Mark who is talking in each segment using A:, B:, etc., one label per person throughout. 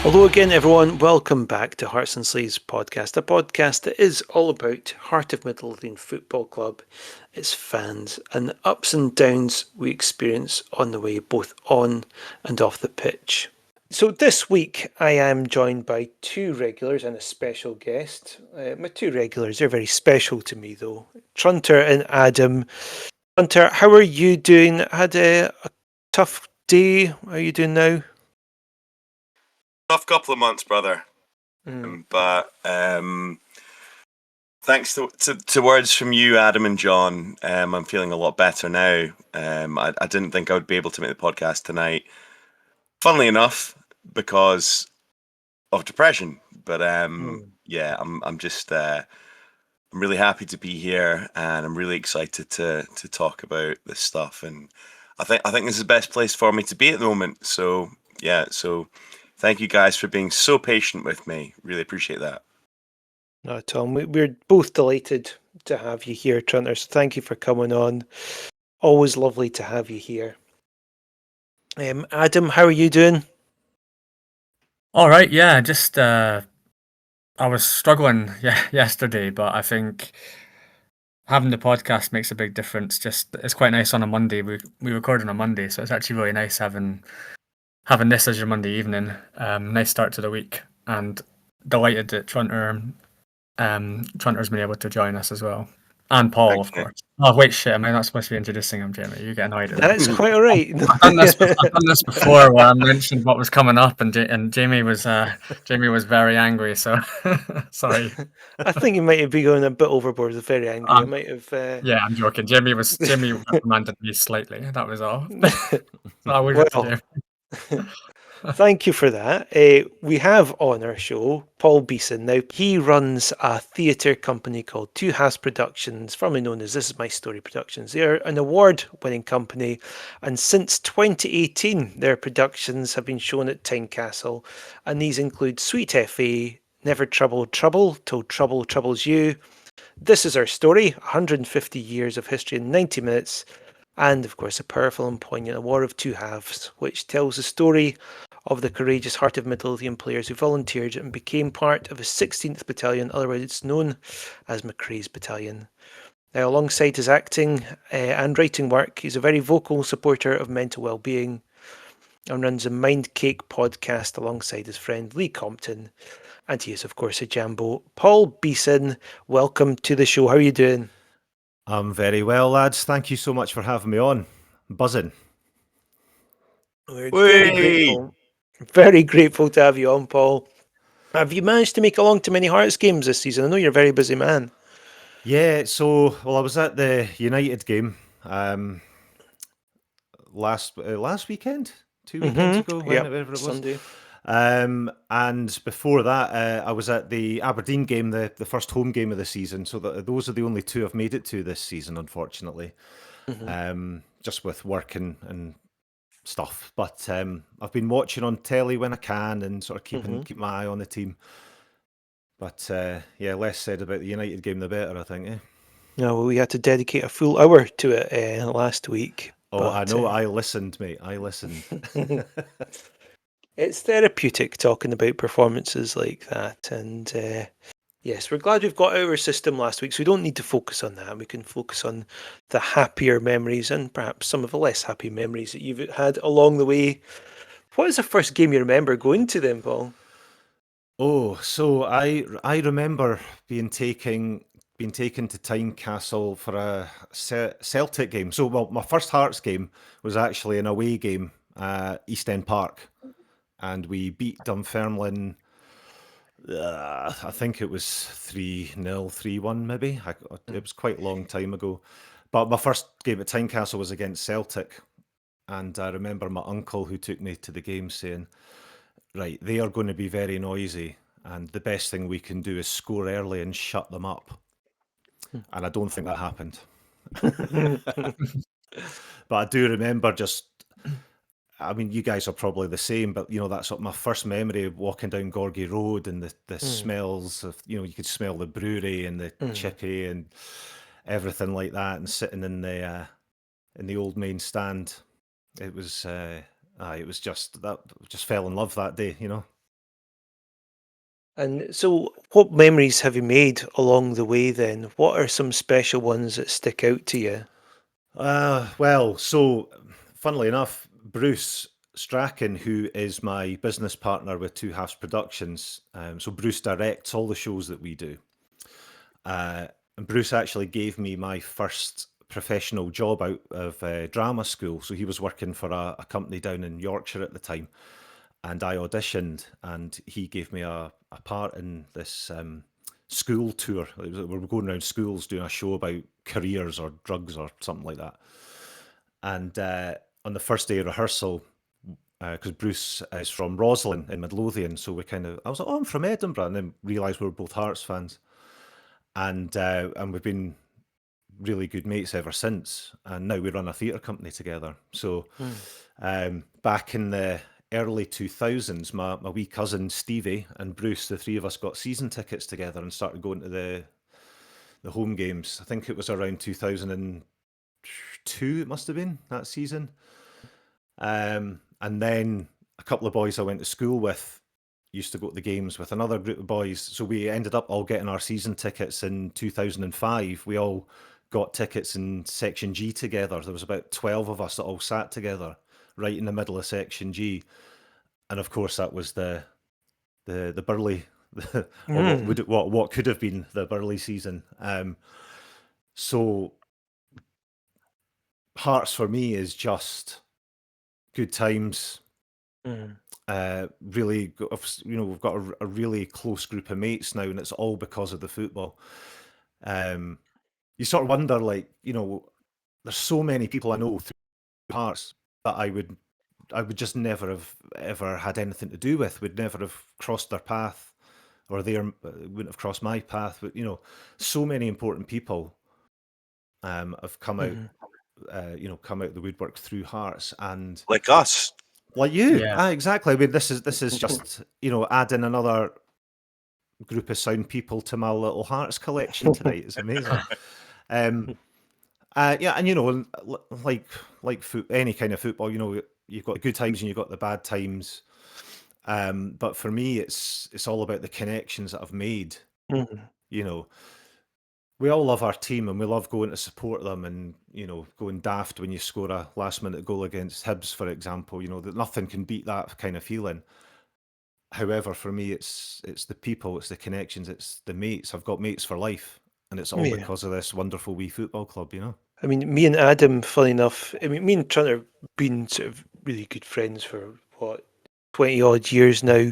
A: Hello again, everyone. Welcome back to Hearts and Sleeves podcast, a podcast that is all about Heart of Midlothian Football Club, its fans, and the ups and downs we experience on the way, both on and off the pitch. So this week, I am joined by two regulars and a special guest. My two regulars are very special to me, though. Trunter and Adam. Trunter, how are you doing? Had a tough day. How are you doing now?
B: Tough couple of months, brother. But thanks to words from you, Adam and John, I'm feeling a lot better now. I didn't think I would be able to make the podcast tonight. Funnily enough, because of depression. But yeah, I'm just I'm really happy to be here, and I'm really excited to talk about this stuff. And I think this is the best place for me to be at the moment. So yeah, thank you guys for being so patient with me. Really appreciate that.
A: No, Tom, we're both delighted to have you here, Trunter. So thank you for coming on. Always lovely to have you here. Adam, how are you doing?
C: All right, yeah, just I was struggling yesterday, but I think having the podcast makes a big difference. Just it's quite nice on a Monday. We record on a Monday, so it's actually really nice having this as your Monday evening. Nice start to the week, and delighted that Trunter's been able to join us as well, and Paul, of course. Oh wait, shit! Am I not supposed to be introducing him, Jamie? You get annoyed at me.
A: That's quite all right.
C: I've done this before, where I mentioned what was coming up, and Jamie was very angry. So sorry.
A: I think you might have been going a bit overboard with very angry. I might have.
C: Yeah, I'm joking. Jamie reprimanded me slightly. That was all. So I leave it to Jamie.
A: Thank you for that. We have on our show Paul Beeson. Now, he runs a theatre company called Two Halves Productions, formerly known as This Is My Story Productions. They are an award-winning company, and since 2018, their productions have been shown at Tynecastle, and these include Sweet FA, Never Trouble Trouble, Till Trouble Troubles You. This Is Our Story, 150 years of history in 90 minutes, and of course a powerful and poignant A War of Two Halves, which tells the story of the courageous Heart of Midlothian players who volunteered and became part of the 16th Battalion, otherwise known as McCrae's Battalion. Now, alongside his acting and writing work, he's a very vocal supporter of mental well-being and runs a Mind Cake podcast alongside his friend Lee Compton. And he is, of course, a Jambo. Paul Beeson, welcome to the show. How are you doing?
D: I'm very well, lads. Thank you so much for having me on. I'm buzzing.
A: We're very grateful to have you on, Paul. Have you managed to make along to many Hearts games this season? I know you're a very busy man.
D: Yeah, so I was at the United game last weekend, 2 weekends ago, whenever it was.
A: Sunday.
D: And before that, I was at the Aberdeen game, the first home game of the season. So those are the only two I've made it to this season, unfortunately. Just with work and stuff. But I've been watching on telly when I can and sort of keep my eye on the team. But yeah, less said about the United game, the better, I think.
A: No, well, we had to dedicate a full hour to it last week.
D: Oh, but, I know. I listened, mate. I listened.
A: It's therapeutic talking about performances like that. And yes, we're glad we've got our system last week, so we don't need to focus on that. We can focus on the happier memories and perhaps some of the less happy memories that you've had along the way. What is the first game you remember going to then, Paul?
D: Oh, so I remember being taken to Tynecastle for a Celtic game. So, well, my first Hearts game was actually an away game at East End Park, and we beat Dunfermline. I think it was 3-0, 3-1 maybe. It was quite a long time ago. But my first game at Tynecastle was against Celtic, and I remember my uncle who took me to the game saying, right, they are going to be very noisy, and the best thing we can do is score early and shut them up. And I don't think that happened. But I do remember I mean, you guys are probably the same, but you know, that's my first memory of walking down Gorgie Road and the smells of, you know, you could smell the brewery and the chippy and everything like that, and sitting in the old main stand. It was just fell in love that day, you know.
A: And so, what memories have you made along the way then? What are some special ones that stick out to you?
D: Well, so funnily enough, Bruce Strachan, who is my business partner with Two Halves Productions, so Bruce directs all the shows that we do. And Bruce actually gave me my first professional job out of drama school. So he was working for a company down in Yorkshire at the time, and I auditioned, and he gave me a part in this school tour. We were going around schools doing a show about careers or drugs or something like that. And on the first day of rehearsal, because Bruce is from Roslin in Midlothian, so I was like, oh, I'm from Edinburgh, and then realised we were both Hearts fans, and we've been really good mates ever since. And now we run a theatre company together. So back in the early 2000s, my wee cousin Stevie and Bruce, the three of us got season tickets together and started going to the home games. I think it was around 2002, it must have been, that season. And then a couple of boys I went to school with used to go to the games with another group of boys. So we ended up all getting our season tickets in 2005. We all got tickets in Section G together. There was about 12 of us that all sat together right in the middle of Section G. And of course, that was the Burley, or what could have been the Burley season. So Hearts for me is just good times. Really, we've got a really close group of mates now, and it's all because of the football. You sort of wonder, like, there's so many people I know through Hearts that I would just never have ever had anything to do with, would never have crossed their path, or they wouldn't have crossed my path. But so many important people have come out, come out the woodwork through Hearts, and
B: Like us.
D: like you.
C: Yeah.
D: Exactly. I mean, this is just adding another group of sound people to my little Hearts collection tonight. It's amazing. Yeah, and like any kind of football, you've got the good times and you've got the bad times. But for me, it's all about the connections that I've made. We all love our team and we love going to support them, and going daft when you score a last minute goal against Hibs, for example. That nothing can beat that kind of feeling. However, for me, it's the people, it's the connections, it's the mates. I've got mates for life, and it's all
A: Yeah.
D: because of this wonderful wee football club.
A: I mean, me and Adam, funny enough, I mean, me and Trunter have been sort of really good friends for what, 20 odd years now.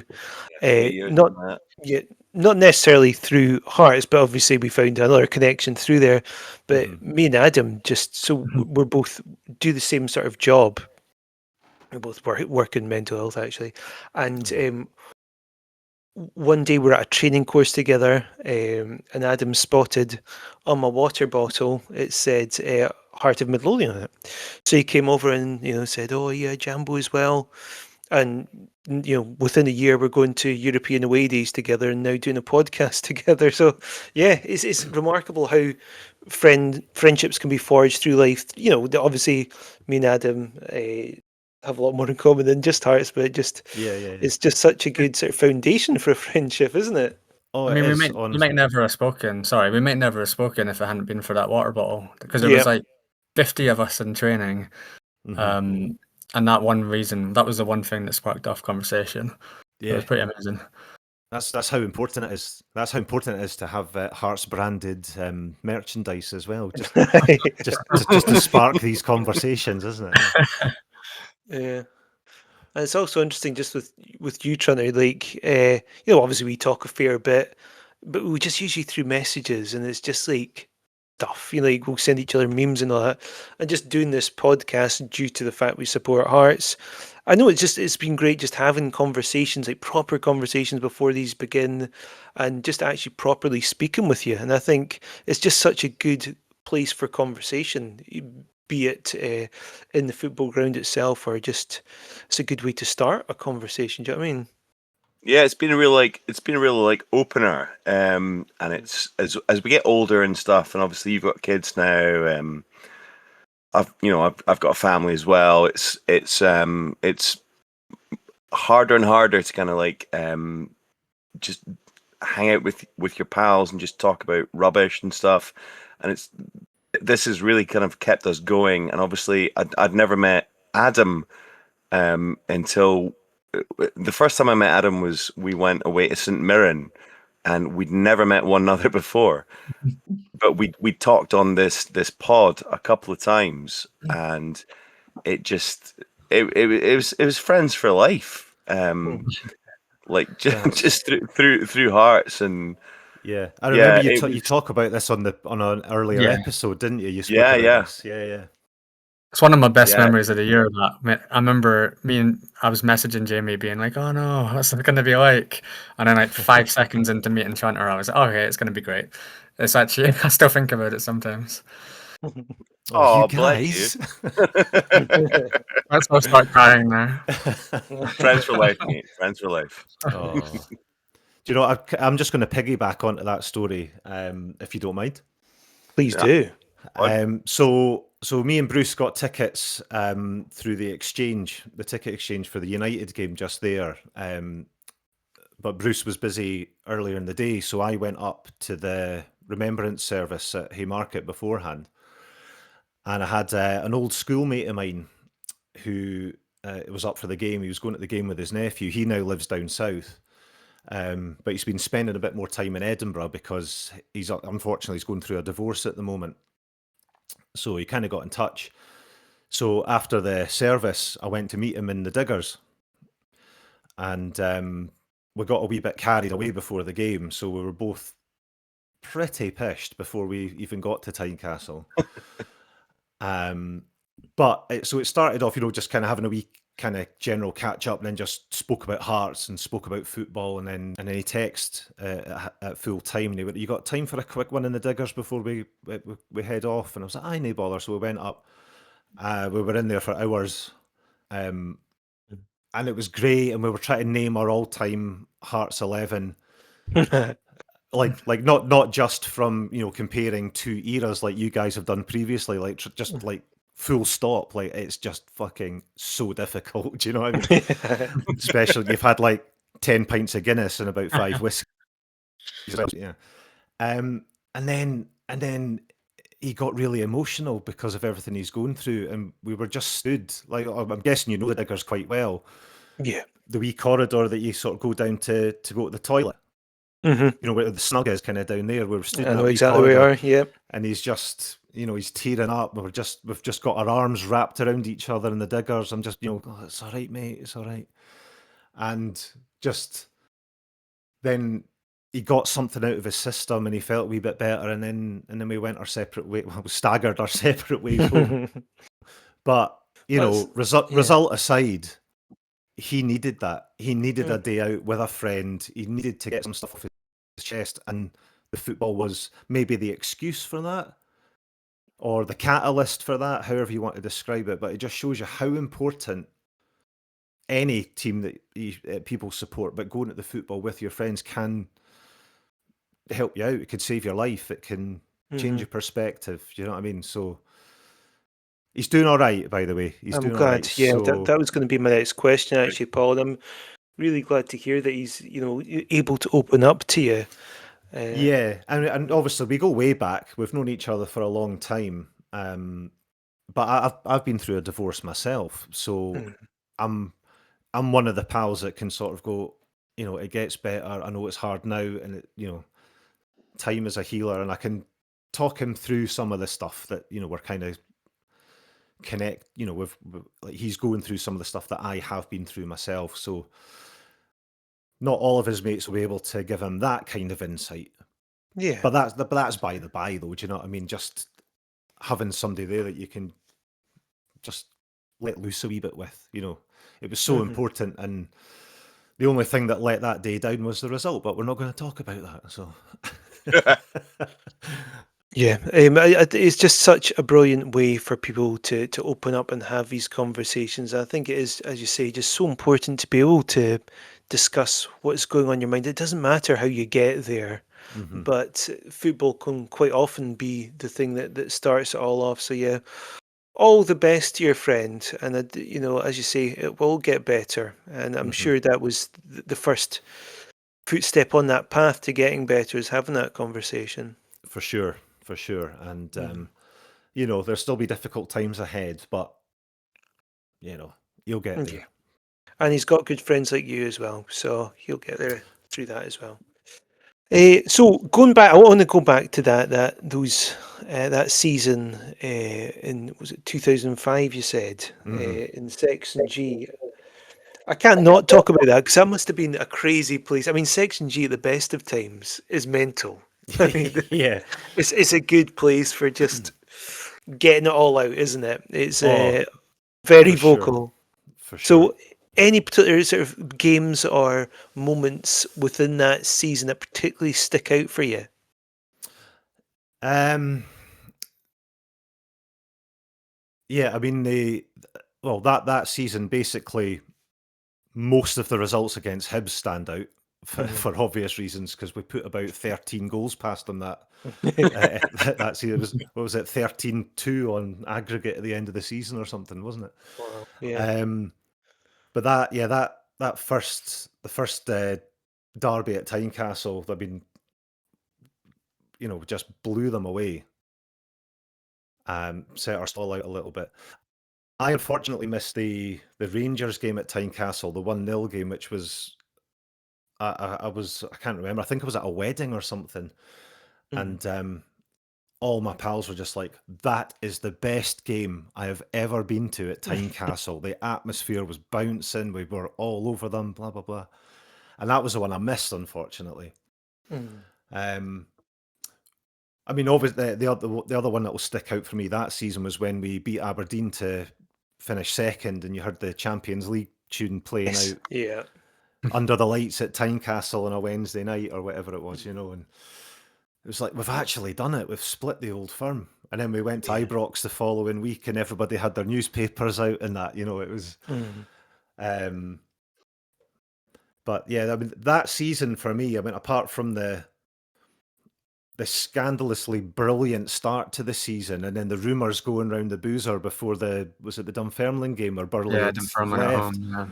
B: 3 years
A: Not
B: on that.
A: yet, not necessarily through Hearts, but obviously we found another connection through there. But me and Adam just we're both do the same sort of job. We both work in mental health actually, and one day we're at a training course together, and Adam spotted on my water bottle it said Heart of Midlothian on it. So he came over and said, "Oh yeah, Jambo as well." And within a year we're going to European away days together and now doing a podcast together. So yeah, it's remarkable how friendships can be forged through life. Obviously me and Adam have a lot more in common than just Hearts, but
D: Yeah.
A: it's just such a good sort of foundation for a friendship, isn't it?
D: Oh,
C: I mean,
D: it
C: we
D: is,
C: might
D: honestly.
C: never have spoken. Sorry, we might never have spoken if it hadn't been for that water bottle, because there
A: Yeah.
C: was like 50 of us in training, and that was the one thing that sparked off conversation. It was
D: Yeah.
C: pretty amazing.
D: That's how important it is. That's how important it is to have Hearts branded merchandise as well. Just to spark these conversations, isn't it?
A: Yeah. And it's also interesting just with you, Trunter, like, obviously we talk a fair bit, but we just usually through messages, and it's just like stuff, like we'll send each other memes and all that. And just doing this podcast due to the fact we support Hearts, I know it's been great just having conversations, like proper conversations before these begin, and just actually properly speaking with you. And I think it's just such a good place for conversation, be it in the football ground itself or just it's a good way to start a conversation. Do you know what I mean?
B: Yeah, it's been a real opener. And it's as we get older and stuff, and obviously you've got kids now. I've got a family as well. It's harder and harder to kind of just hang out with your pals and just talk about rubbish and stuff. And this has really kind of kept us going. And obviously, I'd never met Adam until the first time I met Adam was we went away to St Mirren, and we'd never met one another before. But we talked on this pod a couple of times, and it just it was friends for life. Like just through hearts, and
D: Yeah, I
B: yeah,
D: remember you
B: it
D: you
B: was
D: talk about this on an earlier
C: Yeah.
D: episode, didn't you? You spoke
B: yeah,
D: about
B: yeah,
D: this. Yeah.
C: It's one of my best
B: yeah.
C: memories of the year. I remember I was messaging Jamie being like, "Oh no, what's it going to be like?" And then like 5 seconds into meeting Trunter, I was like, "Okay, it's going to be great." It's actually I still think about it sometimes.
D: Oh, you
B: Oh, bless you.
D: guys.
C: Let's all start crying now.
B: Friends for life, mate. Friends for life.
D: Oh. Do you know, I'm just going to piggyback onto that story, if you don't mind.
A: Please
B: Yeah.
A: do.
D: So me and Bruce got tickets through the ticket exchange for the United game just there. But Bruce was busy earlier in the day, so I went up to the remembrance service at Haymarket beforehand, and I had an old schoolmate of mine who was up for the game. He was going to the game with his nephew. He now lives down south. But he's been spending a bit more time in Edinburgh because unfortunately he's going through a divorce at the moment. So he kind of got in touch. So after the service, I went to meet him in the Diggers, and we got a wee bit carried away before the game. So we were both pretty pissed before we even got to Tynecastle. But so it started off, just kind of having a wee kind of general catch up, and then just spoke about Hearts and spoke about football, and then he texted at full time, and he went, "You got time for a quick one in the Diggers before we head off?" And I was like, "Aye, no bother." So we went up. We were in there for hours, and it was great. And we were trying to name our all time Hearts 11. Like not just from comparing two eras like you guys have done previously, like just like full stop. Like it's just fucking so difficult. Do you know what I mean? Especially when you've had like 10 pints of Guinness and about 5 whiskeys. Yeah. And then he got really emotional because of everything he's going through, and we were just stood like, I'm guessing you know the Diggers quite well.
A: Yeah.
D: The wee corridor that you sort of go down to go to the toilet. Where the snug is kind of down there. We were stood
A: I
D: in that
A: know
D: wee
A: exactly where
D: corridor,
A: you are. Yep.
D: and he's just, he's tearing up. We've just got our arms wrapped around each other in the Diggers. I'm just, "Oh, it's all right, mate. It's all right." And just then he got something out of his system, and he felt a wee bit better. And then we went our separate way. Well, we staggered our separate ways home. But
A: That's-
D: result aside, he needed that. He needed a day out with a friend. He needed to get some stuff off his chest, and the football was maybe the excuse for that, or the catalyst for that, however you want to describe it. But it just shows you how important any team that people support, but going at the football with your friends can help you out. It could save your life. It can change your perspective. Do you know what I mean? So he's doing all right, by the way. He's
A: I'm
D: doing all
A: glad.
D: right.
A: Yeah,
D: So
A: that was going to be my next question, actually, Paul. And I'm really glad to hear that he's, able to open up to you.
D: yeah, and obviously we go way back. We've known each other for a long time. But I've been through a divorce myself, so I'm one of the pals that can sort of go, it gets better. I know it's hard now, and time is a healer, and I can talk him through some of the stuff that we're kind of connect. With like he's going through some of the stuff that I have been through myself. So not all of his mates will be able to give him that kind of insight.
A: Yeah.
D: But that's by the by, though. Do you know what I mean? Just having somebody there that you can just let loose a wee bit with. It was so important, and the only thing that let that day down was the result. But we're not going to talk about that. So.
A: Yeah, it's just such a brilliant way for people to open up and have these conversations. I think it is, as you say, just so important to be able to discuss what's going on in your mind. It doesn't matter how you get there, but football can quite often be the thing that starts it all off. So yeah, all the best to your friend, and as you say, it will get better. And I'm sure that was the first footstep on that path to getting better is having that conversation.
D: For sure. And there'll still be difficult times ahead, but you'll get there.
A: Yeah. And he's got good friends like you as well, so he'll get there through that as well. So going back, I want to go back to that season in, was it 2005? You said in Section G. I can't not talk about that because that must have been a crazy place. I mean, Section G at the best of times is mental. I mean,
D: Yeah.
A: it's a good place for just getting it all out, isn't it? It's
D: Oh,
A: very
D: for sure.
A: vocal.
D: For sure.
A: So, any particular sort of games or moments within that season that particularly stick out for you?
D: Yeah, I mean that season basically most of the results against Hibs stand out for obvious reasons because we put about 13 goals past them that that season. It was, what was it, 13-2 on aggregate at the end of the season or something, wasn't it?
A: Wow. Yeah.
D: But the first derby at Tynecastle, I mean, just blew them away. Set our stall out a little bit. I unfortunately missed the Rangers game at Tynecastle, the 1-0 game, which was I can't remember. I think I was at a wedding or something, and all my pals were just like, "That is the best game I have ever been to at Tynecastle. The atmosphere was bouncing. We were all over them. Blah blah blah." And that was the one I missed, unfortunately. I mean, obviously, the other one that will stick out for me that season was when we beat Aberdeen to finish second, and you heard the Champions League tune playing out
A: Yeah.
D: under the lights at Tynecastle on a Wednesday night or whatever it was, and it was like, we've actually done it. We've split the old firm. And then we went to Ibrox the following week, and everybody had their newspapers out and that. It was. But yeah, I mean, that season for me, I mean, apart from the scandalously brilliant start to the season, and then the rumours going round the boozer before was it the Dunfermline game where Burley had
C: Dunfermline at
D: left,
C: home, yeah.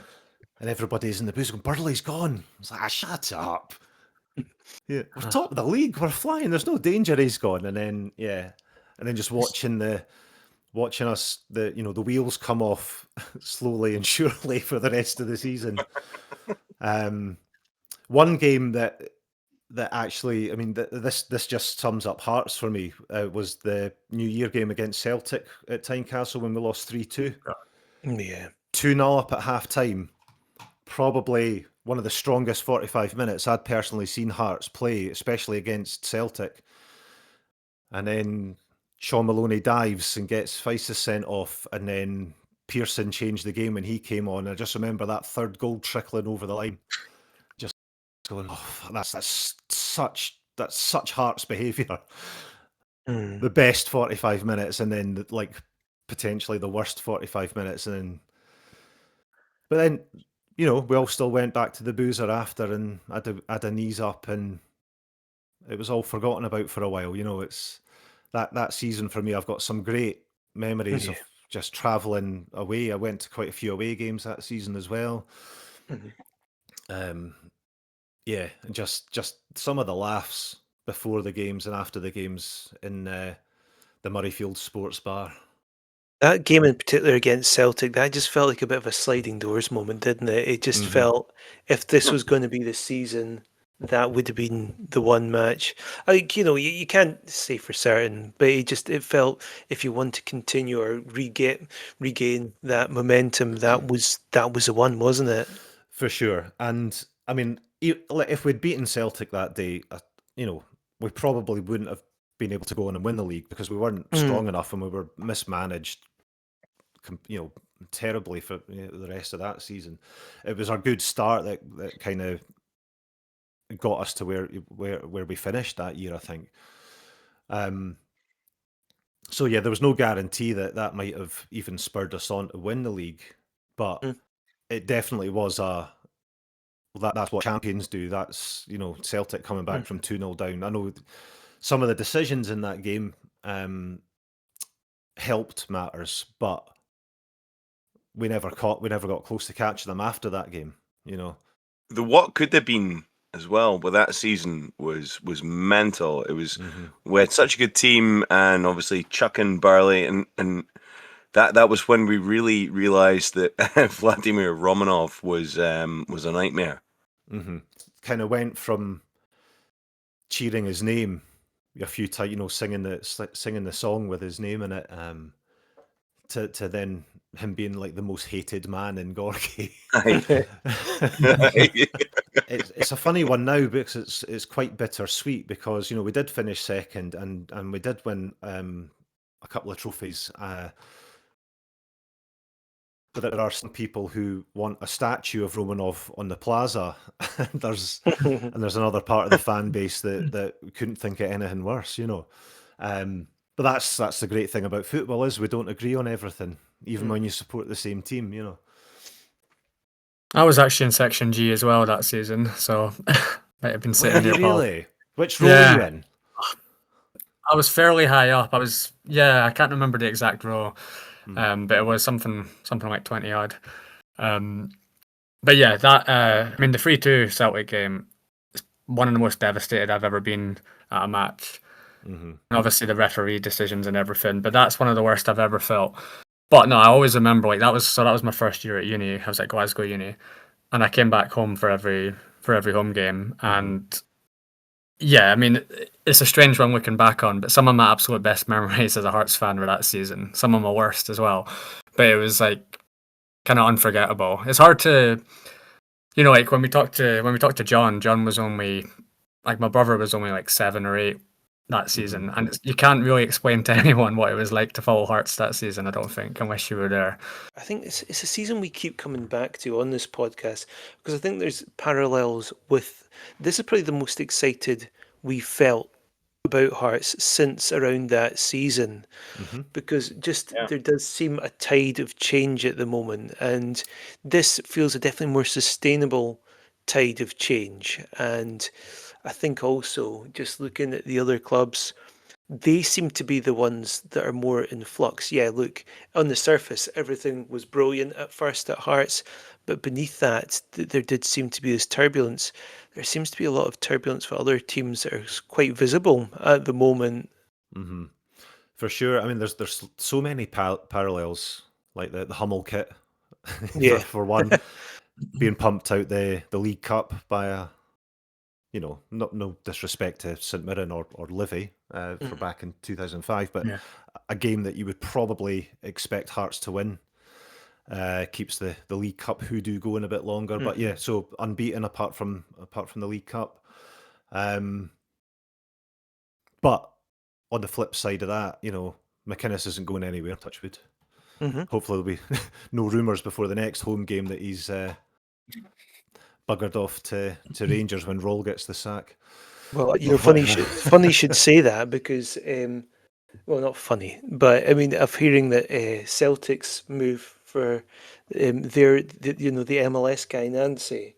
D: and everybody's in the boozer going, "Burley's gone." It's like, shut up. Yeah, we're top of the league. We're flying. There's no danger he's gone. And then just watching us, the wheels come off slowly and surely for the rest of the season. One game that actually, I mean, this just sums up Hearts for me, was the New Year game against Celtic at Tynecastle when we lost 3-2.
A: Yeah.
D: 2-0 up at half time. Probably one of the strongest 45 minutes I'd personally seen Hearts play, especially against Celtic. And then Sean Maloney dives and gets Feistis sent off, and then Pearson changed the game when he came on. I just remember that third goal trickling over the line. Just going, oh, that's such Hearts behaviour. The best 45 minutes, and then like potentially the worst 45 minutes, but then we all still went back to the boozer after and had a knees up, and it was all forgotten about for a while. It's that season for me. I've got some great memories of just travelling away. I went to quite a few away games that season as well. Yeah, and just some of the laughs before the games and after the games in the Murrayfield Sports Bar.
A: That game in particular against Celtic, that just felt like a bit of a sliding doors moment, didn't it? It just felt, if this was going to be the season, that would have been the one match. Like, you can't say for certain, but it felt, if you want to continue or regain that momentum, that was the one, wasn't it?
D: For sure. And I mean, if we'd beaten Celtic that day, we probably wouldn't have been able to go on and win the league because we weren't strong enough and we were mismanaged, terribly for the rest of that season. It was our good start that kind of got us to where we finished that year, I think. So yeah, there was no guarantee that might have even spurred us on to win the league, but it definitely was that's what champions do. That's Celtic coming back from 2-0 down. I know some of the decisions in that game helped matters, but we never got close to catching them after that game.
B: The what could have been as well. But that season was mental. It was
D: Mm-hmm.
B: we had such a good team, and obviously Chuck and Burley, and that was when we really realised that Vladimir Romanov was a nightmare.
D: Mm-hmm. Kind of went from cheering his name a few times, singing the song with his name in it, to then him being like the most hated man in Gorky.
B: Aye.
D: It's a funny one now because it's quite bittersweet because we did finish second and we did win a couple of trophies. But there are some people who want a statue of Romanov on the plaza. there's another part of the fan base that couldn't think of anything worse. But that's the great thing about football is we don't agree on everything, even when you support the same team.
C: I was actually in Section G as well that season, so might have been sitting near Paul.
D: Really? Which row are you
C: Yeah.
D: in?
C: I was fairly high up. I can't remember the exact row, but it was something like 20 odd. But yeah, the 3-2 Celtic game is one of the most devastated I've ever been at a match.
D: Mm-hmm.
C: And obviously the referee decisions and everything, but that's one of the worst I've ever felt. But no, I always remember that was my first year at uni. I was at Glasgow Uni, and I came back home for every home game. And yeah, it's a strange one looking back on, but some of my absolute best memories as a Hearts fan were that season. Some of my worst as well, but it was like kind of unforgettable. It's hard to, like when we talked to John was only like my brother was only like 7 or 8 that season, and you can't really explain to anyone what it was like to follow Hearts that season. I don't think, unless you were there.
A: I think it's a season we keep coming back to on this podcast because I think there's parallels with this is probably the most excited we felt about Hearts since around that season because just there does seem a tide of change at the moment and this feels a definitely more sustainable tide of change. And I think also just looking at the other clubs, they seem to be the ones that are more in flux. Yeah, look, on the surface, everything was brilliant at first at Hearts, but beneath that, there did seem to be this turbulence. There seems to be a lot of turbulence for other teams that are quite visible at the moment.
D: Mm-hmm. For sure. I mean, there's so many parallels, like the Hummel kit,
A: Yeah.
D: for one, being pumped out the League Cup by no disrespect to St Mirren or Livy for back in 2005, but a game that you would probably expect Hearts to win. Keeps the League Cup hoodoo going a bit longer, but yeah, so unbeaten apart from the League Cup. But on the flip side of that, McInnes isn't going anywhere. Touchwood. Hopefully there'll be no rumours before the next home game that he's buggered off to Rangers when Roll gets the sack.
A: Well, funny you should say that because, well, not funny, but I mean, I'm hearing that Celtic's move for the MLS guy Nancy.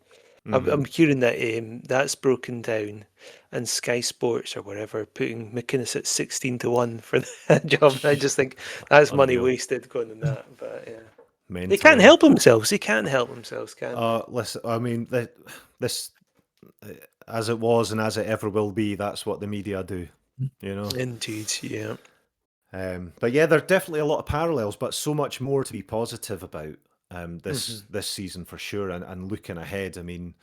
A: I'm hearing that that's broken down, and Sky Sports or whatever putting McInnes at 16-1 for that job. And I just think that's money
D: Unreal.
A: wasted going on that. But yeah,
D: Mental.
A: they can't help themselves. They can't help themselves, can they?
D: Listen, I mean, this as it was and as it ever will be, that's what the media do.
A: Indeed, yeah.
D: But yeah, there are definitely a lot of parallels, but so much more to be positive about this season for sure. And looking ahead, I mean,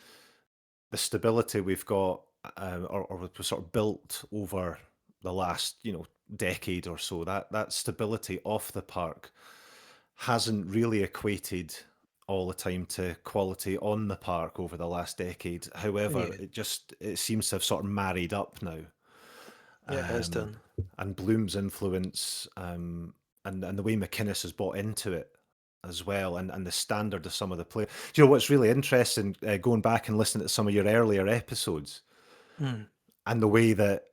D: the stability we've got, or we've sort of built over the last decade or so, that stability off the park hasn't really equated all the time to quality on the park over the last decade. However, it seems to have sort of married up now.
A: Yeah, it has done.
D: And Bloom's influence and the way McInnes has bought into it as well, and the standard of some of the play. Do you know what's really interesting? Going back and listening to some of your earlier episodes, and the way that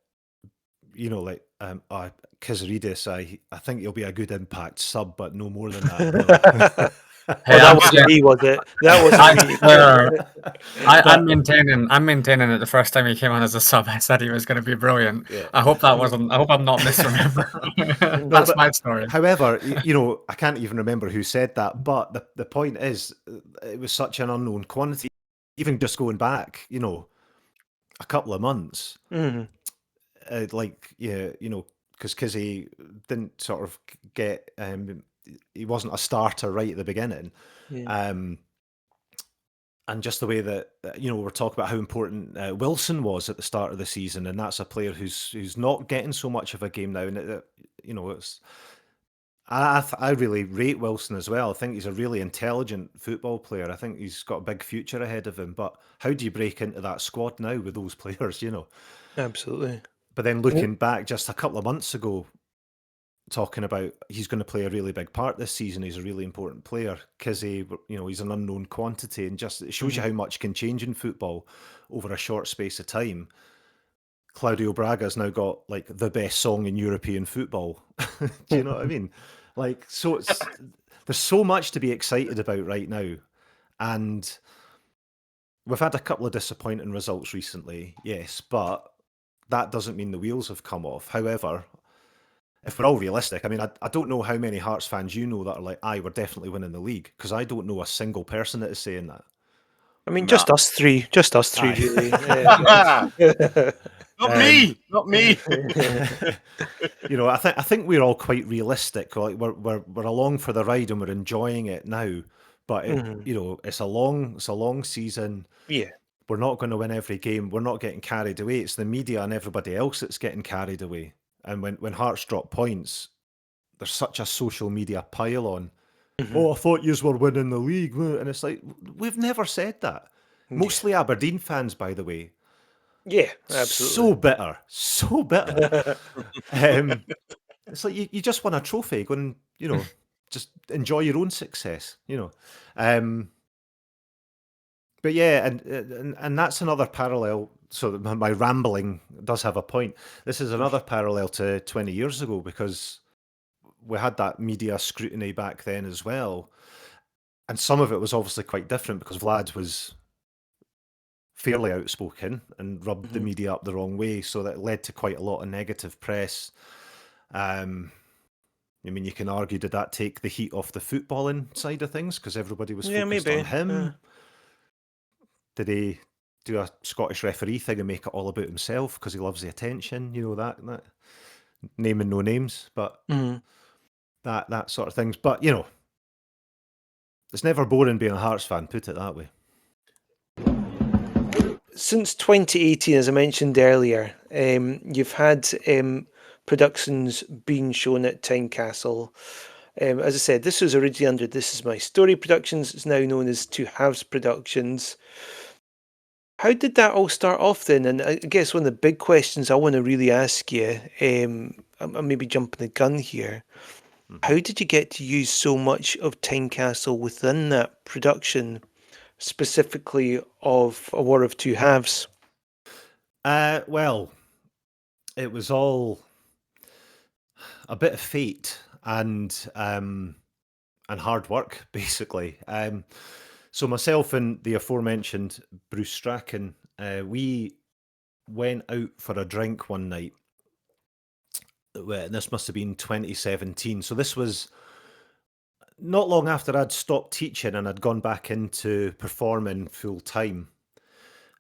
D: Kizaridis, I think he'll be a good impact sub, but no more than that.
C: Hey,
A: that wasn't me, was it? That wasn't me.
C: I'm maintaining that the first time he came on as a sub, I said he was going to be brilliant.
D: Yeah.
C: I hope I'm not misremembering. That's my story.
D: However, I can't even remember who said that, but the point is, it was such an unknown quantity. Even just going back, a couple of months.
A: Hmm.
D: Like, yeah, because Kizzy didn't sort of get, he wasn't a starter right at the beginning.
A: Yeah.
D: Um, and just the way that, we're talking about how important Wilson was at the start of the season, and that's a player who's not getting so much of a game now. And it's I really rate Wilson as well. I think he's a really intelligent football player. I think he's got a big future ahead of him. But how do you break into that squad now with those players?
A: Absolutely.
D: But then
A: Oh,
D: looking back just a couple of months ago, talking about he's going to play a really big part this season. He's a really important player. Kizzy, he's an unknown quantity, and just it shows you
A: mhm.
D: how much can change in football over a short space of time. Claudio Braga's now got like the best song in European football. Do you know what I mean? Like, so there's so much to be excited about right now, and we've had a couple of disappointing results recently, yes, but that doesn't mean the wheels have come off. However, if we're all realistic, I mean, I don't know how many Hearts fans that are like, aye, we're definitely winning the league, because I don't know a single person that is saying that.
A: I mean,
B: Nah.
A: just us three,
D: Aye.
A: really.
B: Not
D: Um,
B: me, not me.
D: I think we're all quite realistic. Like we're along for the ride and we're enjoying it now. But
A: Mhm.
D: it's a long season.
A: Yeah.
D: We're not going to win every game. We're not getting carried away. It's the media and everybody else that's getting carried away. And when Hearts drop points, there's such a social media pile on.
A: Mhm.
D: Oh, I thought yous were winning the league, and it's like we've never said that.
A: Yeah.
D: Mostly Aberdeen fans, by the way.
A: Yeah,
D: So
A: absolutely.
D: bitter, so bitter. Um, it's like you just won a trophy. Go and just enjoy your own success. Um, but yeah, and that's another parallel. So that my rambling does have a point. This is another parallel to 20 years ago, because we had that media scrutiny back then as well, and some of it was obviously quite different because Vlad was fairly outspoken and rubbed the
A: Mhm.
D: media up the wrong way, so that led to quite a lot of negative press. Um, I mean, you can argue, did that take the heat off the footballing side of things because everybody was
A: Yeah,
D: focused on
A: maybe.
D: him? Did he do a Scottish referee thing and make it all about himself because he loves the attention? That naming no names, but
A: Mhm.
D: that sort of things. But it's never boring being a Hearts fan. Put it that way.
A: Since 2018, as I mentioned earlier, you've had productions being shown at Tynecastle. As I said, this was originally under This Is My Story Productions. It's now known as Two Halves Productions. How did that all start off then? And I guess one of the big questions I want to really ask you, I'm maybe jumping the gun here.
D: Mhm.
A: How did you get to use so much of Tynecastle within that production, specifically of A War of Two Halves?
D: Well, it was all a bit of fate and hard work, basically. So myself and the aforementioned Bruce Strachan, we went out for a drink one night. This must have been 2017. So this was not long after I'd stopped teaching and I'd gone back into performing full time.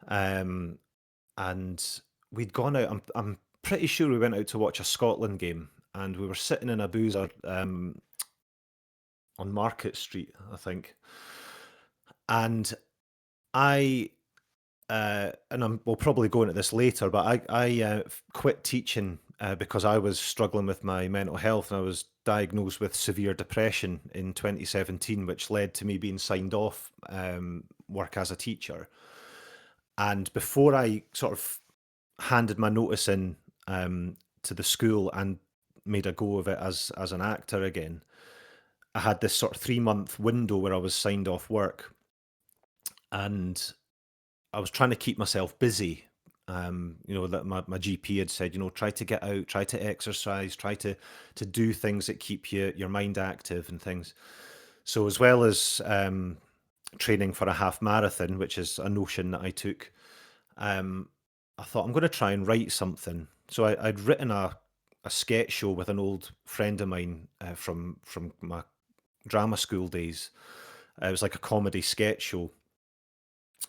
D: Um, and we'd gone out. I'm pretty sure we went out to watch a Scotland game, and we were sitting in a boozer on Market Street, I think. And I we'll probably go into this later, but I quit teaching because I was struggling with my mental health, and I was diagnosed with severe depression in 2017, which led to me being signed off work as a teacher. And before I sort of handed my notice in to the school and made a go of it as an actor again, I had this sort of 3 month window where I was signed off work, and I was trying to keep myself busy. That my GP had said, try to get out, try to exercise, try to do things that keep your mind active and things. So as well as training for a half marathon, which is a notion that I took, I thought I'm going to try and write something. So I'd written a sketch show with an old friend of mine from my drama school days. It was like a comedy sketch show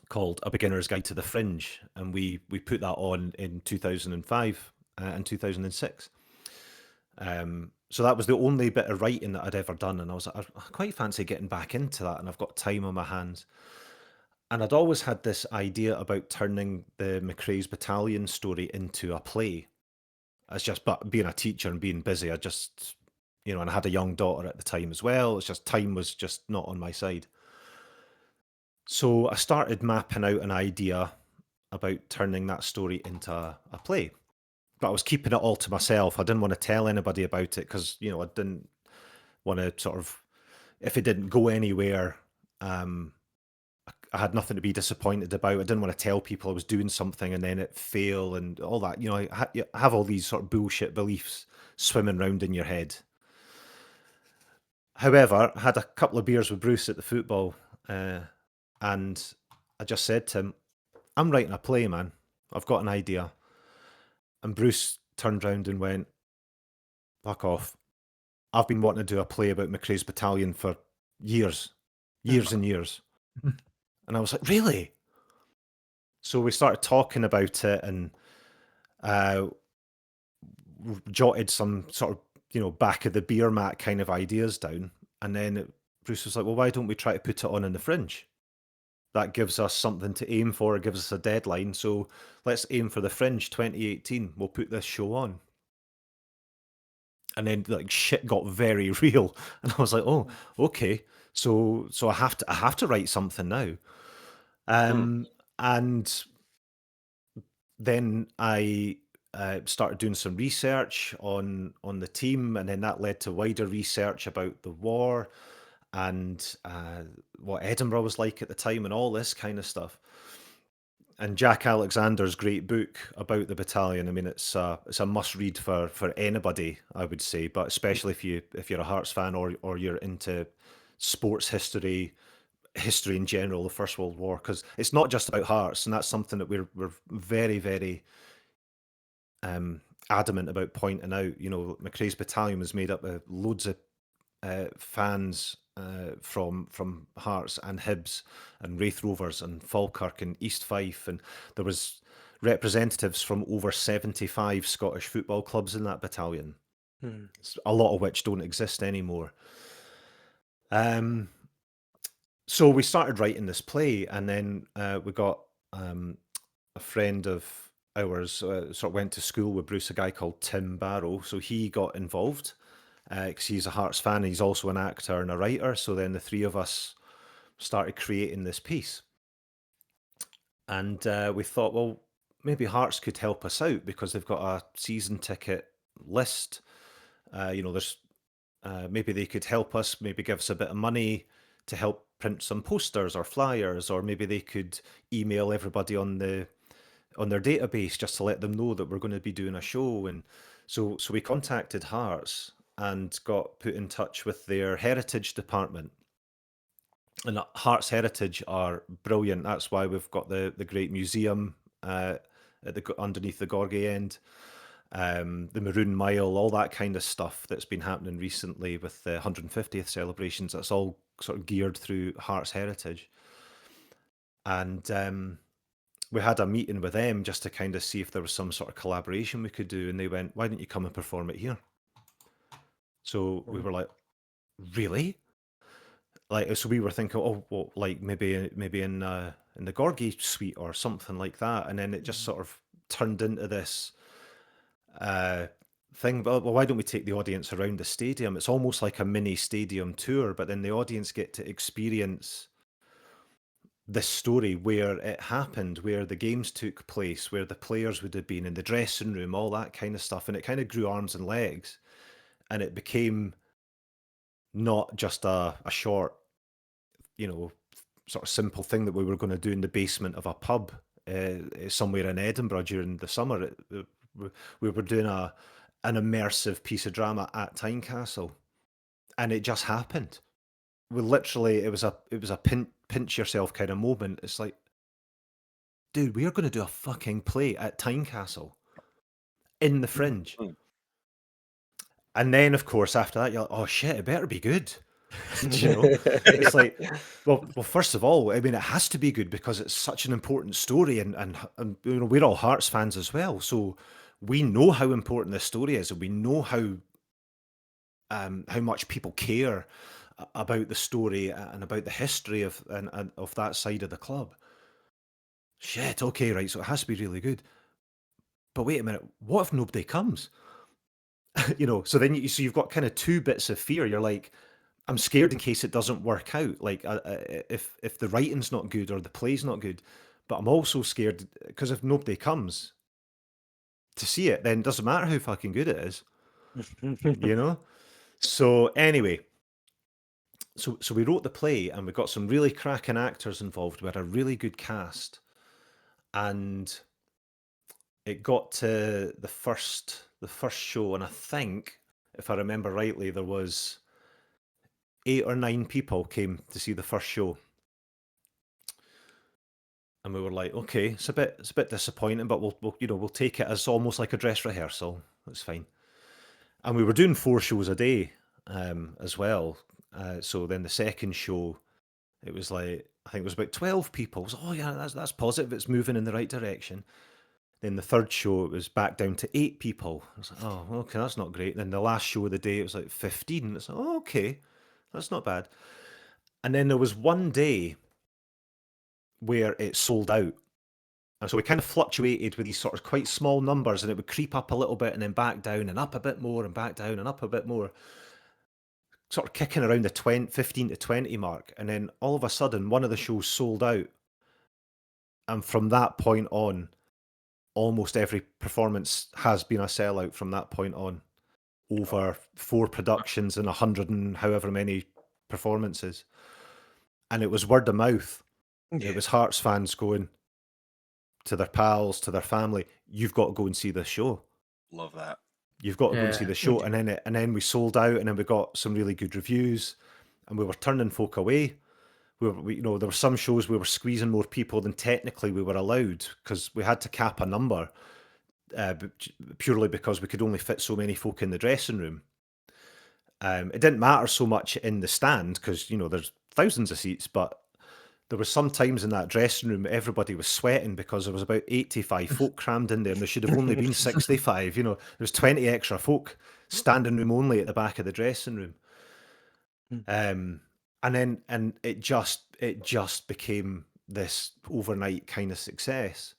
D: called A Beginner's Guide to the Fringe, and we put that on in 2005 and 2006. So that was the only bit of writing that I'd ever done, and I was like, I quite fancy getting back into that, and I've got time on my hands. And I'd always had this idea about turning the McRae's Battalion story into a play. It's just, but being a teacher and being busy, I just, and I had a young daughter at the time as well. It's just time was just not on my side. So I started mapping out an idea about turning that story into a play. But I was keeping it all to myself. I didn't want to tell anybody about it because, I didn't want to sort of, if it didn't go anywhere, I had nothing to be disappointed about. I didn't want to tell people I was doing something and then it fail and all that. You have all these sort of bullshit beliefs swimming around in your head. However, I had a couple of beers with Bruce at the football, and I just said to him, I'm writing a play, man. I've got an idea. And Bruce turned round and went, fuck off. I've been wanting to do a play about McRae's Battalion for years and years. And I was like, really? So we started talking about it and jotted some sort of, back of the beer mat kind of ideas down. And then Bruce was like, well, why don't we try to put it on in the Fringe? That gives us something to aim for. It gives us a deadline. So let's aim for the Fringe 2018. We'll put this show on. And then like shit got very real. And I was like, oh, okay. So I have to write something now. And then I started doing some research on the team, and then that led to wider research about the war and what Edinburgh was like at the time and all this kind of stuff. And Jack Alexander's great book about the battalion, I mean, it's a must read for anybody, I would say, but especially if you're a Hearts fan or you're into sports history in general, the First World War, because it's not just about Hearts, and that's something that we're very, very adamant about pointing out. McRae's Battalion was made up of loads of fans from Hearts and Hibs and Wraith Rovers and Falkirk and East Fife, and there was representatives from over 75 Scottish football clubs in that battalion, a lot of which don't exist anymore. So we started writing this play, and then we got a friend of ours, sort of went to school with Bruce, a guy called Tim Barrow. So he got involved because he's a Hearts fan. And he's also an actor and a writer. So then the three of us started creating this piece. And we thought, well, maybe Hearts could help us out because they've got a season ticket list. There's maybe they could help us, maybe give us a bit of money to help print some posters or flyers, or maybe they could email everybody on their database just to let them know that we're going to be doing a show. And so we contacted Hearts and got put in touch with their heritage department. And Hearts Heritage are brilliant. That's why we've got the great museum underneath the Gorgie end, the Maroon Mile, all that kind of stuff that's been happening recently with the 150th celebrations. That's all sort of geared through Hearts Heritage. And we had a meeting with them just to kind of see if there was some sort of collaboration we could do. And they went, why don't you come and perform it here? So we were like, really? So we were thinking, oh, well, like maybe in the Gorgie suite or something like that. And then it just sort of turned into this thing. Well, why don't we take the audience around the stadium? It's almost like a mini stadium tour, but then the audience get to experience this story where it happened, where the games took place, where the players would have been in the dressing room, all that kind of stuff. And it kind of grew arms and legs, and it became not just a short, sort of simple thing that we were going to do in the basement of a pub somewhere in Edinburgh during the summer. We were doing an immersive piece of drama at Tynecastle, and it just happened. We literally, it was a pinch yourself kind of moment. It's like, dude, we are going to do a fucking play at Tynecastle in the Fringe. And then, of course, after that, you're like, oh shit, it better be good. Do you know? It's like, well, first of all, I mean, it has to be good because it's such an important story, and you know, we're all Hearts fans as well, so we know how important this story is, and we know how much people care about the story and about the history and of that side of the club. Shit, okay, right, so it has to be really good. But wait a minute, what if nobody comes? You know, so then so you've got kind of two bits of fear. You're like, I'm scared in case it doesn't work out. Like, if the writing's not good or the play's not good, but I'm also scared because if nobody comes to see it, then it doesn't matter how fucking good it is, you know. So anyway, so we wrote the play and we got some really cracking actors involved. We had a really good cast, and it got to the first show, and I think, if I remember rightly, there was 8 or 9 people came to see the first show. And we were like, okay, it's a bit disappointing, but we'll take it as almost like a dress rehearsal. That's fine. And we were doing 4 shows a day, as well. So then the second show, it was like, I think it was about 12 people. It was, oh yeah, that's positive. It's moving in the right direction. Then the third show, it was back down to 8 people. I was like, oh, okay, that's not great. Then the last show of the day, it was like 15. It's like, oh, okay, that's not bad. And then there was one day where it sold out. And so we kind of fluctuated with these sort of quite small numbers, and it would creep up a little bit and then back down and up a bit more and back down and up a bit more, sort of kicking around the 15 to 20 mark. And then all of a sudden, one of the shows sold out. And from that point on, almost every performance has been a sellout from that point on, over 4 productions and 100 and however many performances. And it was word of mouth.
A: Yeah.
D: It was Hearts fans going to their pals, to their family, you've got to go and see this show.
B: Love that.
D: You've got to go and see
C: Yeah.
D: the show. And then we sold out, and then we got some really good reviews, and we were turning folk away. You know, there were some shows we were squeezing more people than technically we were allowed, because we had to cap a number, purely because we could only fit so many folk in the dressing room. It didn't matter so much in the stand, because, you know, there's thousands of seats, but there were some times in that dressing room everybody was sweating because there was about 85 folk crammed in there, and there should have only been 65. You know, there was 20 extra folk standing room only at the back of the dressing room. And it just became this overnight kind of success.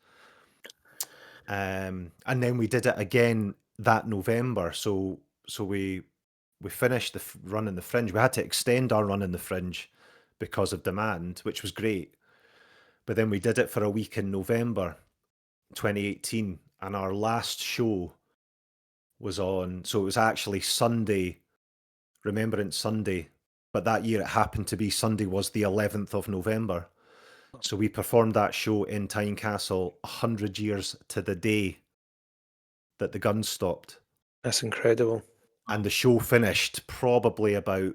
D: And then we did it again that November. So we finished the run in the Fringe. We had to extend our run in the Fringe because of demand, which was great. But then we did it for a week in November 2018, and our last show was on, so it was actually Sunday, Remembrance Sunday, but that year it happened to be Sunday was the 11th of November. So we performed that show in Tynecastle 100 years to the day that the guns stopped.
A: That's incredible.
D: And the show finished probably about,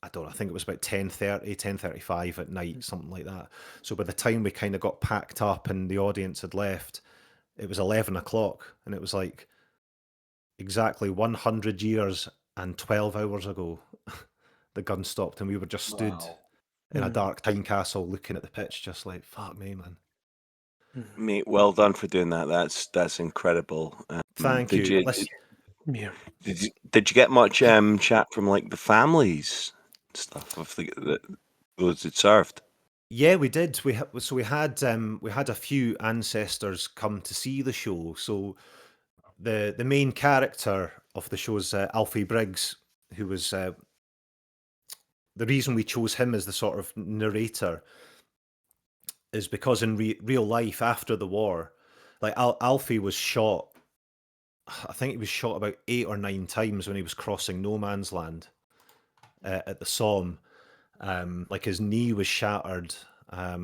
D: I don't know, I think it was about 10:30, 10:35 at night, something like that. So by the time we kind of got packed up and the audience had left, it was 11 o'clock. And it was like exactly 100 years and 12 hours ago, the gun stopped, and we were just stood in a dark Tynecastle looking at the pitch, just like, fuck me, man.
B: Mate, well done for doing that. That's incredible.
D: Thank
B: did
D: you.
A: Yeah.
B: Did you get much chat from like the families and stuff of those it served?
D: Yeah, we did. We had a few ancestors come to see the show. So the main character of the show is Alfie Briggs, who was the reason we chose him as the sort of narrator is because in real life after the war, like Alfie was shot. I think he was shot about 8 or 9 times when he was crossing no man's land at the Somme. Like his knee was shattered. A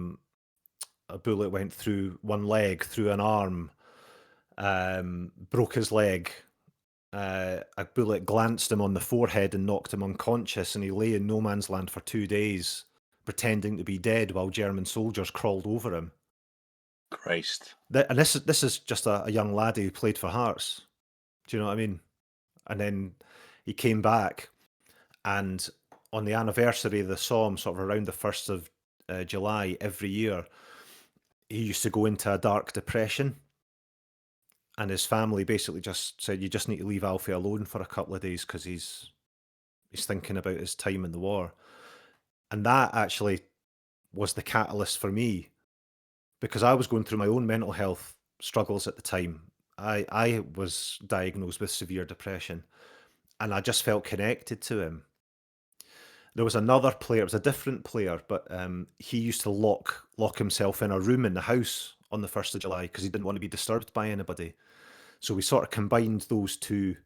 D: bullet went through one leg, through an arm, broke his leg. A bullet glanced him on the forehead and knocked him unconscious, and he lay in no man's land for 2 days, pretending to be dead while German soldiers crawled over him.
B: Christ.
D: And this is just a young laddie who played for Hearts. Do you know what I mean? And then he came back, and on the anniversary of the Somme, sort of around the 1st of July every year, he used to go into a dark depression. And his family basically just said, you just need to leave Alfie alone for a couple of days because he's thinking about his time in the war. And that actually was the catalyst for me, because I was going through my own mental health struggles at the time. I was diagnosed with severe depression, and I just felt connected to him. There was another player, it was a different player, but he used to lock himself in a room in the house on the 1st of July because he didn't want to be disturbed by anybody. So we sort of combined those two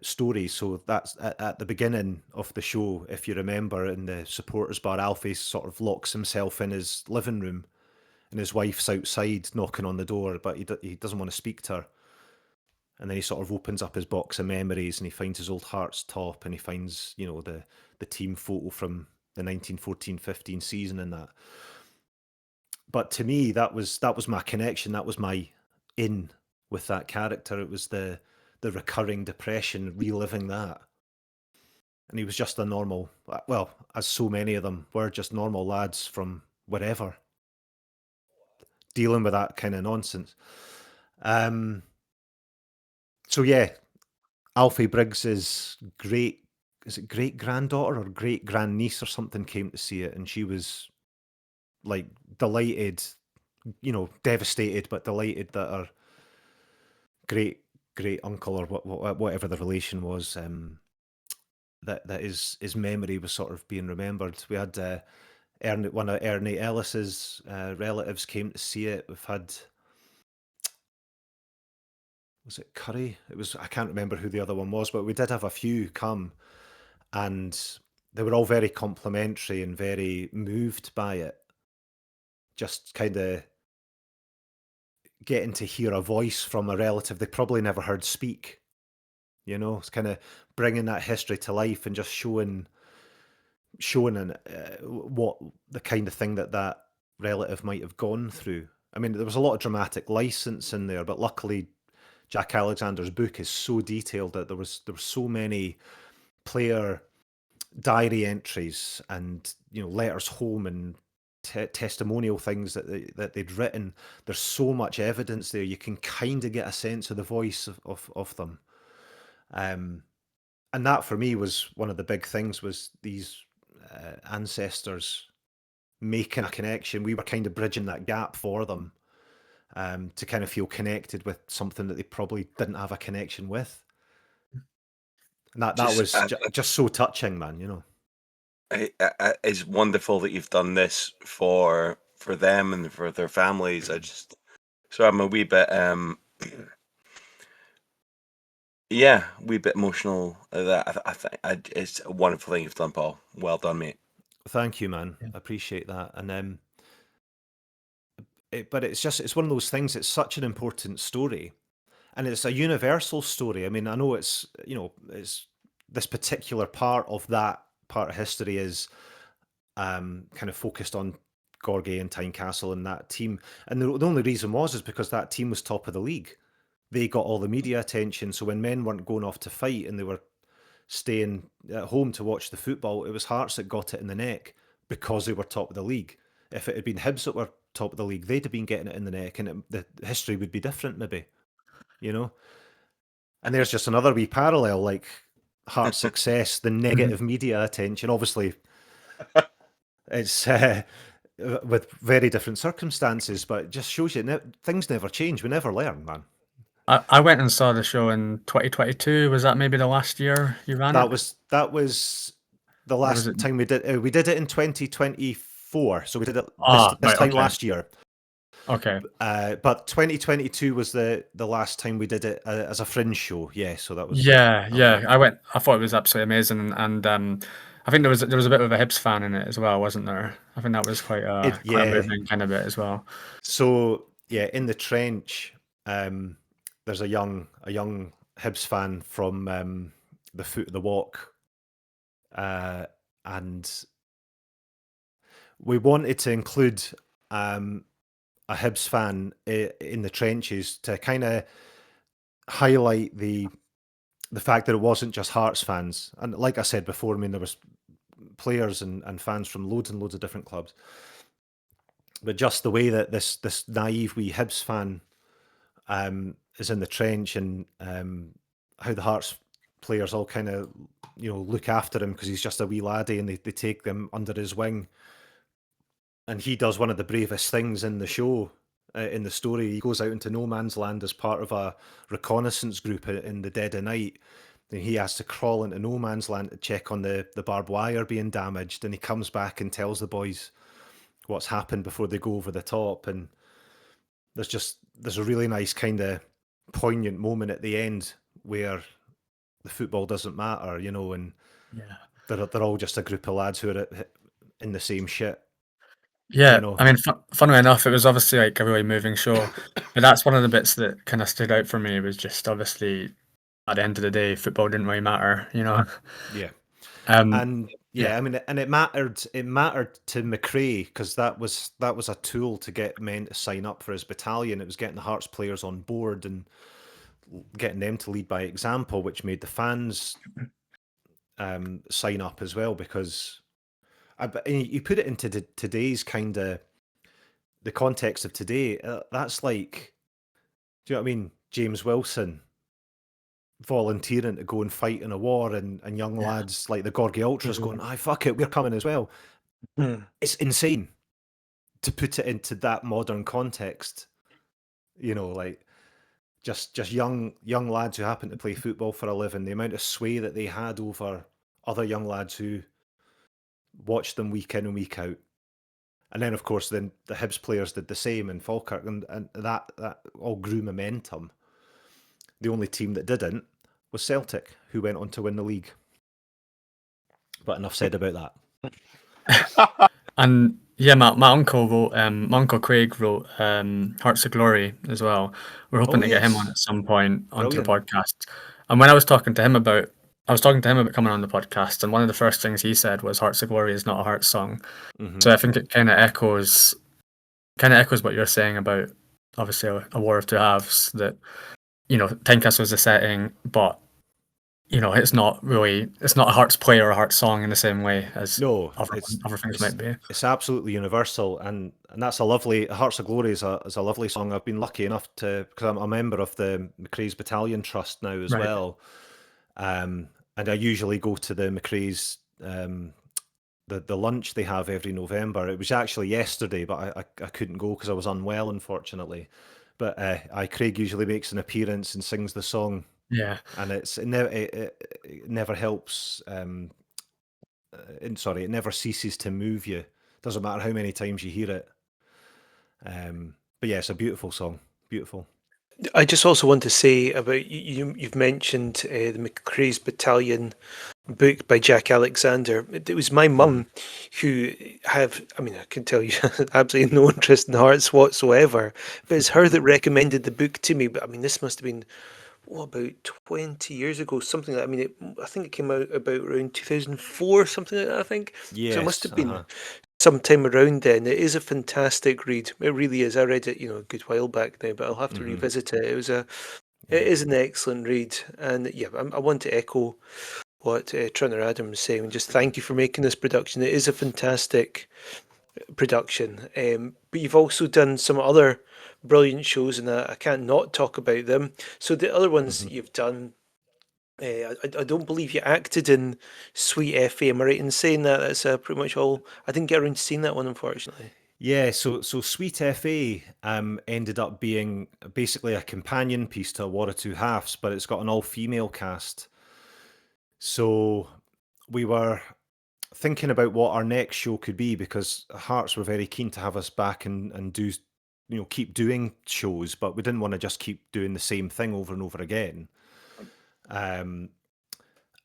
D: stories. So that's at the beginning of the show, if you remember, in the supporters bar, Alfie sort of locks himself in his living room, and his wife's outside knocking on the door, but he doesn't want to speak to her. And then he sort of opens up his box of memories, and he finds his old Hearts top, and he finds, you know, the team photo from the 1914-15 season and that. But to me, that was my connection. That was my in with that character. It was the recurring depression, reliving that. And he was just a normal, well, as so many of them were, just normal lads from wherever, dealing with that kind of nonsense. So yeah, Alfie Briggs's great granddaughter or great grandniece or something came to see it, and she was like delighted, you know, devastated, but delighted that her great uncle or whatever the relation was, that his memory was sort of being remembered. We had one of Ernie Ellis's relatives came to see it. We've had, was it Curry? It was, I can't remember who the other one was, but we did have a few come, and they were all very complimentary and very moved by it. Just kind of getting to hear a voice from a relative they probably never heard speak. You know, it's kind of bringing that history to life and just showing what the kind of thing that relative might have gone through. I mean, there was a lot of dramatic license in there, but luckily Jack Alexander's book is so detailed that there were so many player diary entries and, you know, letters home and testimonial things that they'd written. There's so much evidence there. You can kind of get a sense of the voice of them. And that for me was one of the big things, was these ancestors making a connection. We were kind of bridging that gap for them, to kind of feel connected with something that they probably didn't have a connection with. And that was just so touching, man, you know.
B: It's wonderful that you've done this for them and for their families. So I'm a wee bit yeah, a wee bit emotional at that. I think it's a wonderful thing you've done, Paul. Well done, mate.
D: Thank you, man. I appreciate that. And but it's one of those things. It's such an important story, and it's a universal story. I mean, I know it's, you know, it's this particular part of history is kind of focused on Gorgie and Tynecastle and that team, and the only reason is because that team was top of the league. They got all the media attention, so when men weren't going off to fight and they were staying at home to watch the football, it was Hearts that got it in the neck because they were top of the league. If it had been Hibs that were top of the league, they'd have been getting it in the neck, and the history would be different, maybe, you know. And there's just another wee parallel, like Hearts' success, the negative media attention. Obviously, it's with very different circumstances, but it just shows you things never change. We never learn, man.
C: I went and saw the show in 2022. Was that maybe the last year you ran
D: That
C: it?
D: was the last time we did it. We did it in 2024, so we did it this time last year.
C: Okay.
D: But 2022 was the last time we did it as a fringe show. Yeah, so that was
C: Yeah. I went. I thought it was absolutely amazing, and I think there was a bit of a Hibs fan in it as well, wasn't there? I think that was quite a moving kind of bit as well.
D: So yeah, in the trench, there's a young Hibs fan from the Foot of the Walk, and we wanted to include a Hibs fan in the trenches to kind of highlight the the fact that it wasn't just Hearts fans, and like I said before, I mean there was players and fans from loads and loads of different clubs, but just the way that this naive wee Hibs fan is in the trench, and how the Hearts players all kind of look after him because he's just a wee laddie, and they take them under his wing, and he does one of the bravest things in the show. In the story, he goes out into no man's land as part of a reconnaissance group in the dead of night. And he has to crawl into no man's land to check on the barbed wire being damaged, and he comes back and tells the boys what's happened before they go over the top. And there's a really nice kind of poignant moment at the end where the football doesn't matter, and
C: Yeah.
D: they're all just a group of lads who are in the same shit.
C: Yeah, I mean, funnily enough, it was obviously like a really moving show, but that's one of the bits that kind of stood out for me. Was just obviously at the end of the day, football didn't really matter,
D: Yeah.
C: Um,
D: Yeah, I mean, and it mattered. It mattered to McRae because that was a tool to get men to sign up for his battalion. It was getting the Hearts players on board and getting them to lead by example, which made the fans sign up as well. Because you put it into today's kind of the context of today. That's like, do you know what I mean? James Wilson volunteering to go and fight in a war, and young
C: Yeah.
D: lads like the Gorgie Ultras going, "Aye, fuck it, we're coming as well." It's insane to put it into that modern context. Like just young lads who happen to play football for a living, the amount of sway that they had over other young lads who watched them week in and week out. And then, of course, then the Hibs players did the same in Falkirk, and that all grew momentum. The only team that didn't was Celtic, who went on to win the league. But enough said about that.
C: And yeah, my uncle wrote, my uncle Craig wrote Hearts of Glory as well. We're hoping
D: Oh,
C: to get him on
D: yes.
C: at some point onto the
D: Brilliant.
C: podcast. And when I was talking to him about, coming on the podcast, and one of the first things he said was Hearts of Glory is not a Hearts song.
D: Mhm.
C: So I think it kind of echoes what you're saying about obviously a War of Two Halves. That Tynecastle is the setting, but it's not a Hearts play or a Hearts song in the same way as
D: No,
C: other things might be.
D: it's absolutely universal, and that's a lovely Hearts of Glory is a lovely song. I've been lucky enough to, because I'm a member of the McRae's Battalion Trust now as
C: Right.
D: well, and I usually go to the McRae's the lunch they have every November. It was actually yesterday, but I couldn't go because I was unwell, unfortunately. But Craig usually makes an appearance and sings the song,
C: Yeah.
D: and it never helps. It never ceases to move you. Doesn't matter how many times you hear it. But yeah, it's a beautiful song. Beautiful.
A: I just also want to say about you've mentioned the McCrae's Battalion book by Jack Alexander. It was my mum who I can tell you absolutely no interest in Hearts whatsoever, but it's her that recommended the book to me. But I mean, this must have been about 20 years ago, something like. I think it came out about around 2004, something like that. I think.
D: Yes.
A: So it must have been sometime around then. It is a fantastic read. It really is. I read it, a good while back now, but I'll have to revisit it. It is an excellent read, and yeah, I want to echo what Trunter Adam was saying. Just thank you for making this production. It is a fantastic production. But you've also done some other brilliant shows, and I can't not talk about them. So the other ones that you've done. I don't believe you acted in Sweet FA. Am I right in saying that? That's pretty much all. I didn't get around to seeing that one, unfortunately.
D: Yeah, so Sweet FA ended up being basically a companion piece to A War of Two Halves, but it's got an all-female cast. So we were thinking about what our next show could be, because Hearts were very keen to have us back and do, keep doing shows, but we didn't want to just keep doing the same thing over and over again. And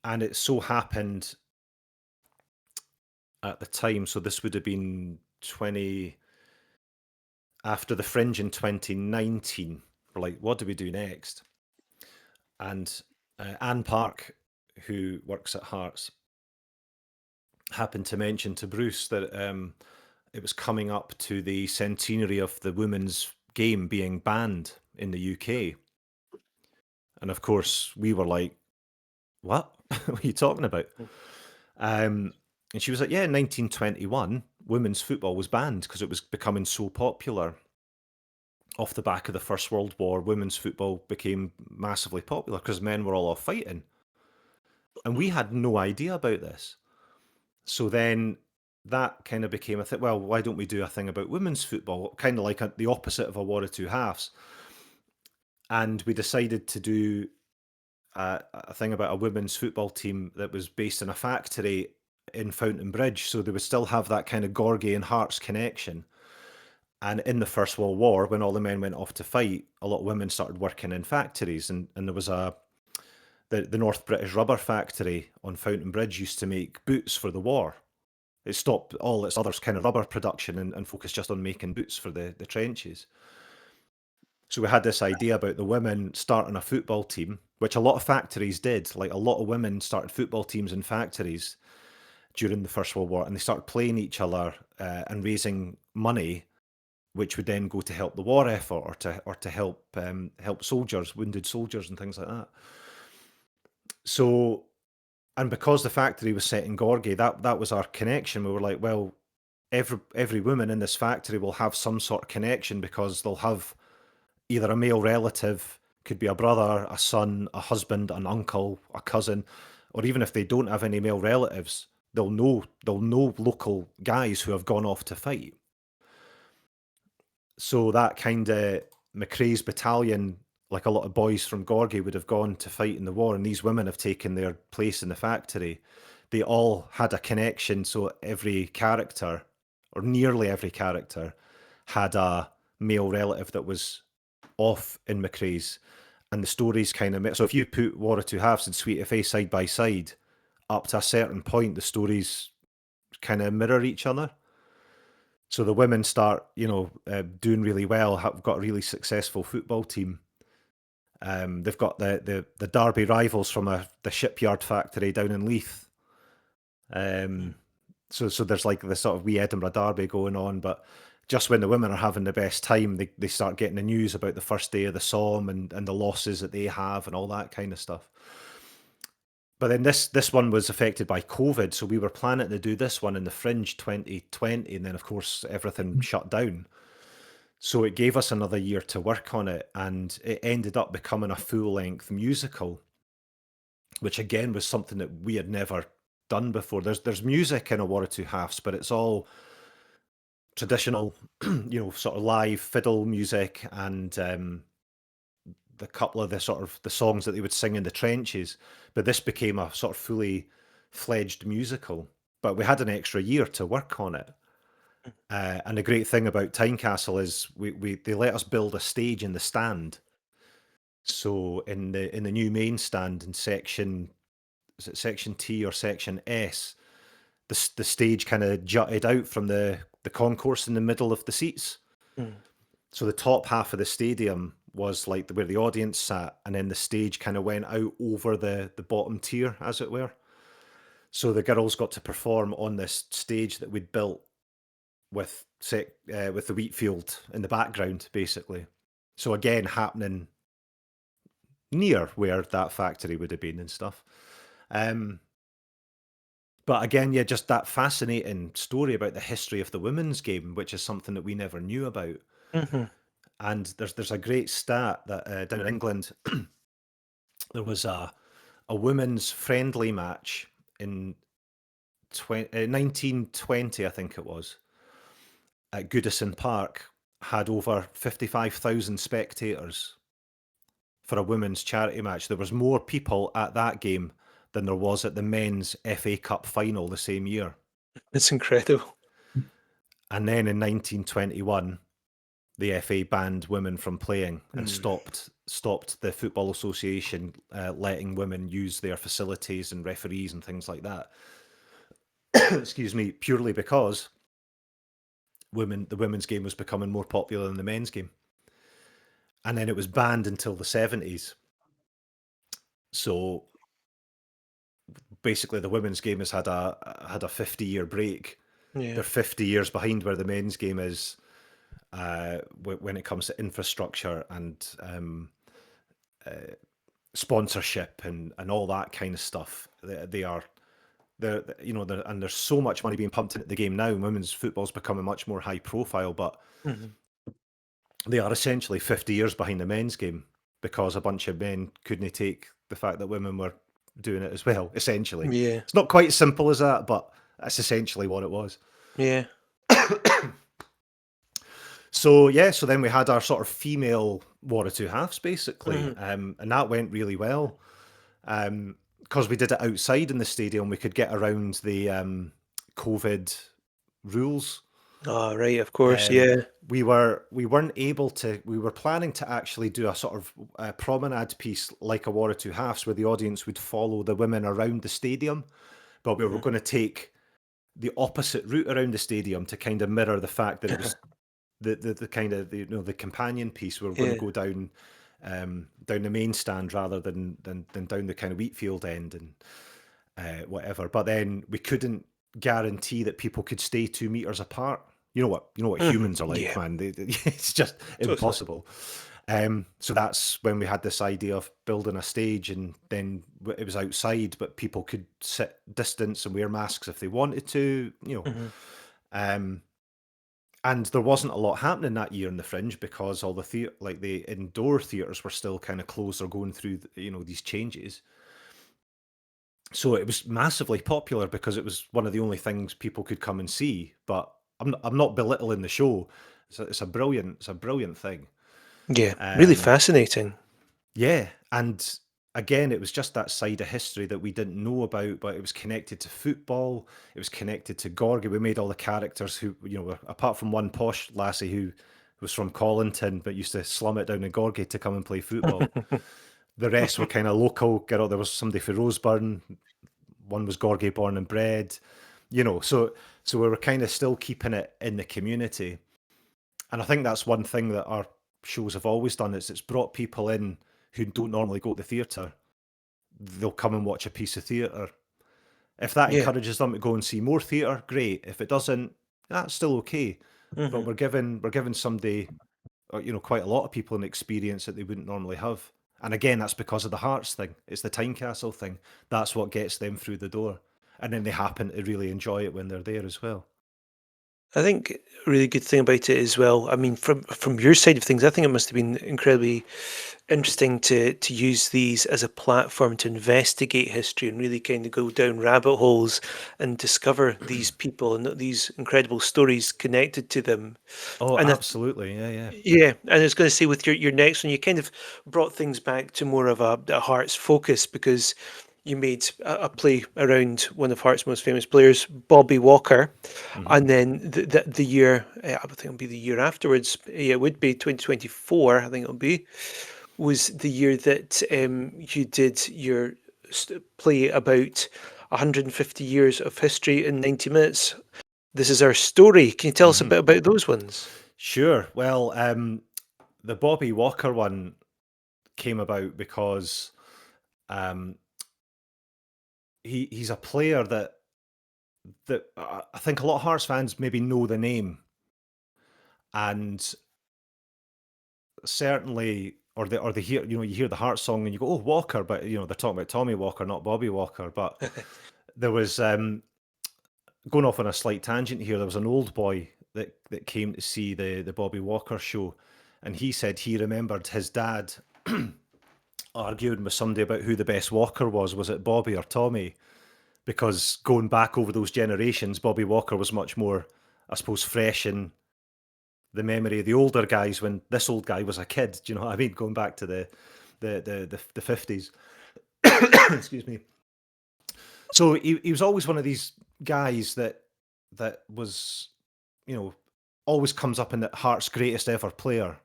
D: it so happened at the time, so this would have been after the Fringe in 2019. We're like, what do we do next? And Anne Park, who works at Hearts, happened to mention to Bruce that it was coming up to the centenary of the women's game being banned in the UK. And of course, we were like, what? What are you talking about? And she was like, yeah, in 1921, women's football was banned because it was becoming so popular. Off the back of the First World War, women's football became massively popular because men were all off fighting. And we had no idea about this. So then that kind of became a thing. Well, why don't we do a thing about women's football? Kind of like the opposite of a War of Two Halves. And we decided to do a thing about a women's football team that was based in a factory in Fountain Bridge. So they would still have that kind of Gorgie and Hearts connection. And in the First World War, when all the men went off to fight, a lot of women started working in factories. And there was the North British Rubber Factory on Fountain Bridge used to make boots for the war. It stopped all its other kind of rubber production and focused just on making boots for the trenches. So we had this idea about the women starting a football team, which a lot of factories did. Like a lot of women started football teams in factories during the First World War, and they started playing each other and raising money, which would then go to help the war effort or to help help soldiers, wounded soldiers, and things like that. So, and because the factory was set in Gorgie, that was our connection. We were like, well, every woman in this factory will have some sort of connection because they'll have either a male relative, could be a brother, a son, a husband, an uncle, a cousin, or even if they don't have any male relatives, they'll know local guys who have gone off to fight. So that kind of McRae's battalion, like a lot of boys from Gorgie would have gone to fight in the war, and these women have taken their place in the factory. They all had a connection, so every character, or nearly every character, had a male relative that was off in McRae's, and the stories kind of... So if you put War of Two Halves and Sweet FA side by side, up to a certain point, the stories kind of mirror each other. So the women start, doing really well, have got a really successful football team. They've got the Derby rivals from the shipyard factory down in Leith. So there's like the sort of wee Edinburgh Derby going on, but just when the women are having the best time, they start getting the news about the first day of the Somme and the losses that they have and all that kind of stuff. But then this one was affected by COVID, so we were planning to do this one in the Fringe 2020, and then of course everything shut down. So it gave us another year to work on it, and it ended up becoming a full-length musical, which again was something that we had never done before. There's music in A War of Two Halves, but it's all traditional, sort of live fiddle music and the couple of the sort of the songs that they would sing in the trenches. But this became a sort of fully fledged musical. But we had an extra year to work on it. And the great thing about Tynecastle is they let us build a stage in the stand. So in the new main stand in section T or section S, the stage kind of jutted out from the concourse in the middle of the seats. So the top half of the stadium was like where the audience sat, and then the stage kind of went out over the bottom tier, as it were. So the girls got to perform on this stage that we'd built with the wheat field in the background, basically. So again, happening near where that factory would have been and stuff. But again, yeah, just that fascinating story about the history of the women's game, which is something that we never knew about. And there's a great stat that down in England, there was a women's friendly match in 1920, I think it was, at Goodison Park, had over 55,000 spectators for a women's charity match. There was more people at that game than there was at the men's FA Cup final the same year.
A: It's incredible.
D: And then in 1921, the FA banned women from playing and stopped the Football Association letting women use their facilities and referees and things like that. Excuse me, purely because the women's game was becoming more popular than the men's game. And then it was banned until the 70s. So basically the women's game has had a 50-year break.
A: Yeah.
D: They're 50 years behind where the men's game is when it comes to infrastructure and sponsorship and all that kind of stuff. And there's so much money being pumped into the game now. Women's football's becoming much more high profile, but
A: Mhm.
D: they are essentially 50 years behind the men's game because a bunch of men couldn't take the fact that women were doing it as well, essentially.
A: Yeah.
D: It's not quite as simple as that, but that's essentially what it was.
A: Yeah.
D: So then we had our sort of female War of Two Halves, basically,
A: Mhm.
D: and that went really well. Because we did it outside in the stadium, we could get around the COVID rules.
A: Oh, right, of course,
D: Um,
A: yeah.
D: we weren't able to. We were planning to actually do a sort of promenade piece like a War of Two Halves, where the audience would follow the women around the stadium, but we were
A: Mhm.
D: going to take the opposite route around the stadium to kind of mirror the fact that it was the kind of the companion piece. We were going to
A: Yeah.
D: go down down the main stand rather than down the kind of Wheatfield end and whatever. But then we couldn't guarantee that people could stay 2 meters apart. You know what humans are like,
A: Yeah,
D: man. It's just
A: totally.
D: impossible. So that's when we had this idea of building a stage, and then it was outside, but people could sit distance and wear masks if they wanted to.
A: Mhm.
D: Um, and there wasn't a lot happening that year in the Fringe because all the indoor theaters were still kind of closed or going through these changes. So it was massively popular because it was one of the only things people could come and see. But I'm not belittling the show. It's a brilliant thing.
A: Yeah, really
D: Um,
A: fascinating.
D: yeah, and again, it was just that side of history that we didn't know about, but it was connected to football. It was connected to Gorgie. We made all the characters who, apart from one posh lassie who was from Collington but used to slum it down in Gorgie to come and play football. The rest were kind of local. There was somebody for Roseburn. One was Gorgie born and bred. So we were kind of still keeping it in the community. And I think that's one thing that our shows have always done is it's brought people in who don't normally go to the theatre. They'll come and watch a piece of theatre. If that
A: Yeah.
D: encourages them to go and see more theatre, great. If it doesn't, that's still okay. But
A: Mhm.
D: we're giving somebody, quite a lot of people an experience that they wouldn't normally have. And again, that's because of the Hearts thing. It's the Tynecastle thing. That's what gets them through the door. And then they happen to really enjoy it when they're there as well.
A: I think a really good thing about it as well, I mean, from your side of things, I think it must have been incredibly interesting to use these as a platform to investigate history and really kind of go down rabbit holes and discover these people and these incredible stories connected to them.
D: Oh,
A: And
D: absolutely. Yeah, yeah.
A: yeah, and I was going to say with your next one, you kind of brought things back to more of a Hearts focus because you made a play around one of Hearts' most famous players, Bobby Walker,
D: Hmm.
A: and then the year, I would think it'll be the year afterwards. Yeah, it would be 2024. I think it'll be was the year that you did your play about 150 years of history in 90 minutes. This is our story. Can you tell us a
D: Hmm.
A: bit about those ones?
D: Sure. Well, the Bobby Walker one came about because um, he's a player that I think a lot of Hearts fans maybe know the name, and certainly, or they hear you hear the Hearts song and you go, oh, Walker, but they're talking about Tommy Walker, not Bobby Walker. But there was going off on a slight tangent here. There was an old boy that came to see the Bobby Walker show, and he said he remembered his dad arguing with somebody about who the best Walker was it Bobby or Tommy? Because going back over those generations, Bobby Walker was much more, I suppose, fresh in the memory of the older guys when this old guy was a kid. Do you know what I mean? Going back to the 50s. Excuse me. So he was always one of these guys that was, you know, always comes up in the Hearts' greatest ever player,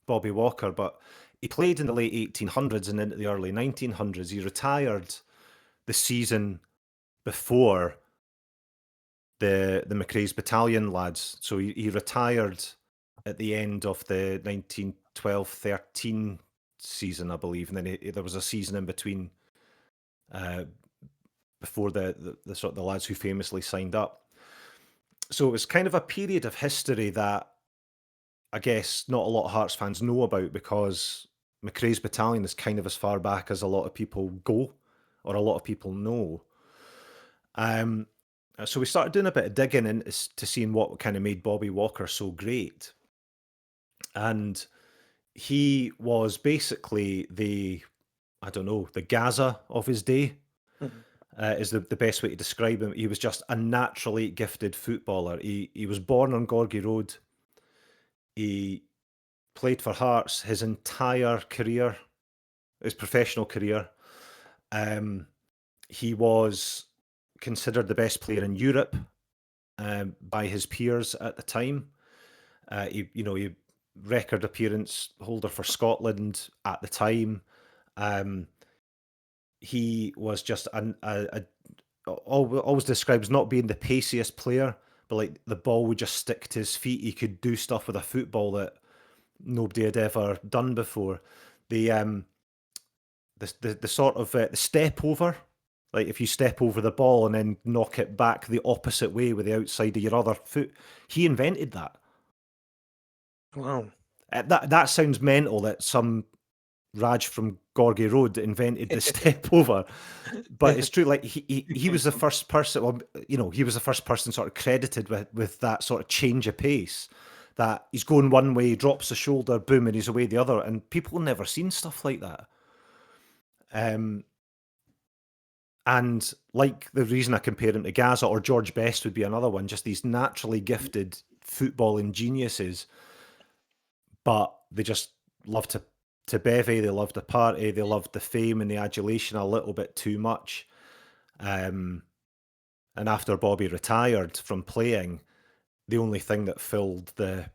D: Bobby Walker, but he played in the late 1800s and into the early 1900s. He retired the season before the McRae's Battalion lads. So he retired at the end of the 1912-13 season, I believe, and then there was a season in between uh, before the sort of the lads who famously signed up. So it was kind of a period of history that I guess not a lot of Hearts fans know about because McRae's battalion is kind of as far back as a lot of people go, or a lot of people know. So we started doing a bit of digging into to seeing what kind of made Bobby Walker so great. And he was basically the Gaza of his day, is the best way to describe him. He was just a naturally gifted footballer. He was born on Gorgie Road. He played for Hearts his entire career, his professional career. He was considered the best player in Europe by his peers at the time. He record appearance holder for Scotland at the time. He was just always described as not being the paciest player, but like the ball would just stick to his feet. He could do stuff with a football that nobody had ever done before. The sort of the step over, like if you step over the ball and then knock it back the opposite way with the outside of your other foot, he invented that.
A: Wow.
D: That sounds mental that some Raj from Gorgie Road invented the step over, but it's true. Like he was the first person. Well, he was the first person sort of credited with that sort of change of pace. That he's going one way, drops the shoulder, boom, and he's away the other. And people never seen stuff like that. And like the reason I compare him to Gaza or George Best would be another one. Just these naturally gifted footballing geniuses, but they just love to bevy, they loved the party, they loved the fame and the adulation a little bit too much. And after Bobby retired from playing, the only thing that filled the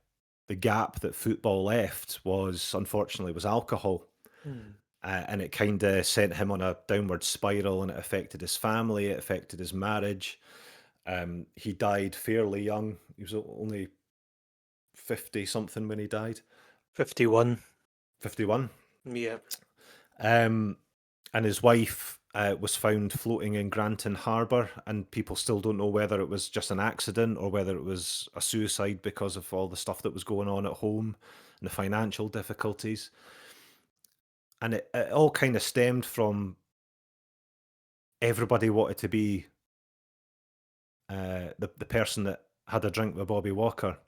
D: gap that football left was, unfortunately, was alcohol. And it kind of sent him on a downward spiral, and it affected his family, it affected his marriage. He died fairly young. He was only 50 something when he died.
A: 51.
D: 51.
A: Yeah.
D: And his wife was found floating in Granton Harbour, and people still don't know whether it was just an accident or whether it was a suicide because of all the stuff that was going on at home and the financial difficulties. And it all kind of stemmed from everybody wanted to be the person that had a drink with Bobby Walker.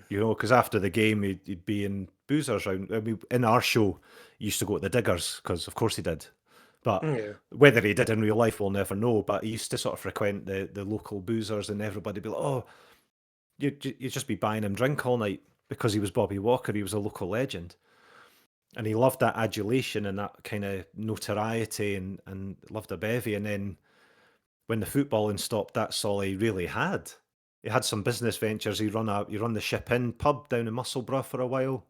D: Because after the game, he'd be in boozers round. I mean, in our show, he used to go to the Diggers, because of course he did. But whether he did in real life, we'll never know. But he used to sort of frequent the local boozers, and everybody be like, "Oh, you'd just be buying him drink all night," because he was Bobby Walker. He was a local legend, and he loved that adulation and that kind of notoriety, and loved a bevy. And then when the footballing stopped, that's all he really had. He had some business ventures. He run the Ship Inn pub down in Musselburgh for a while.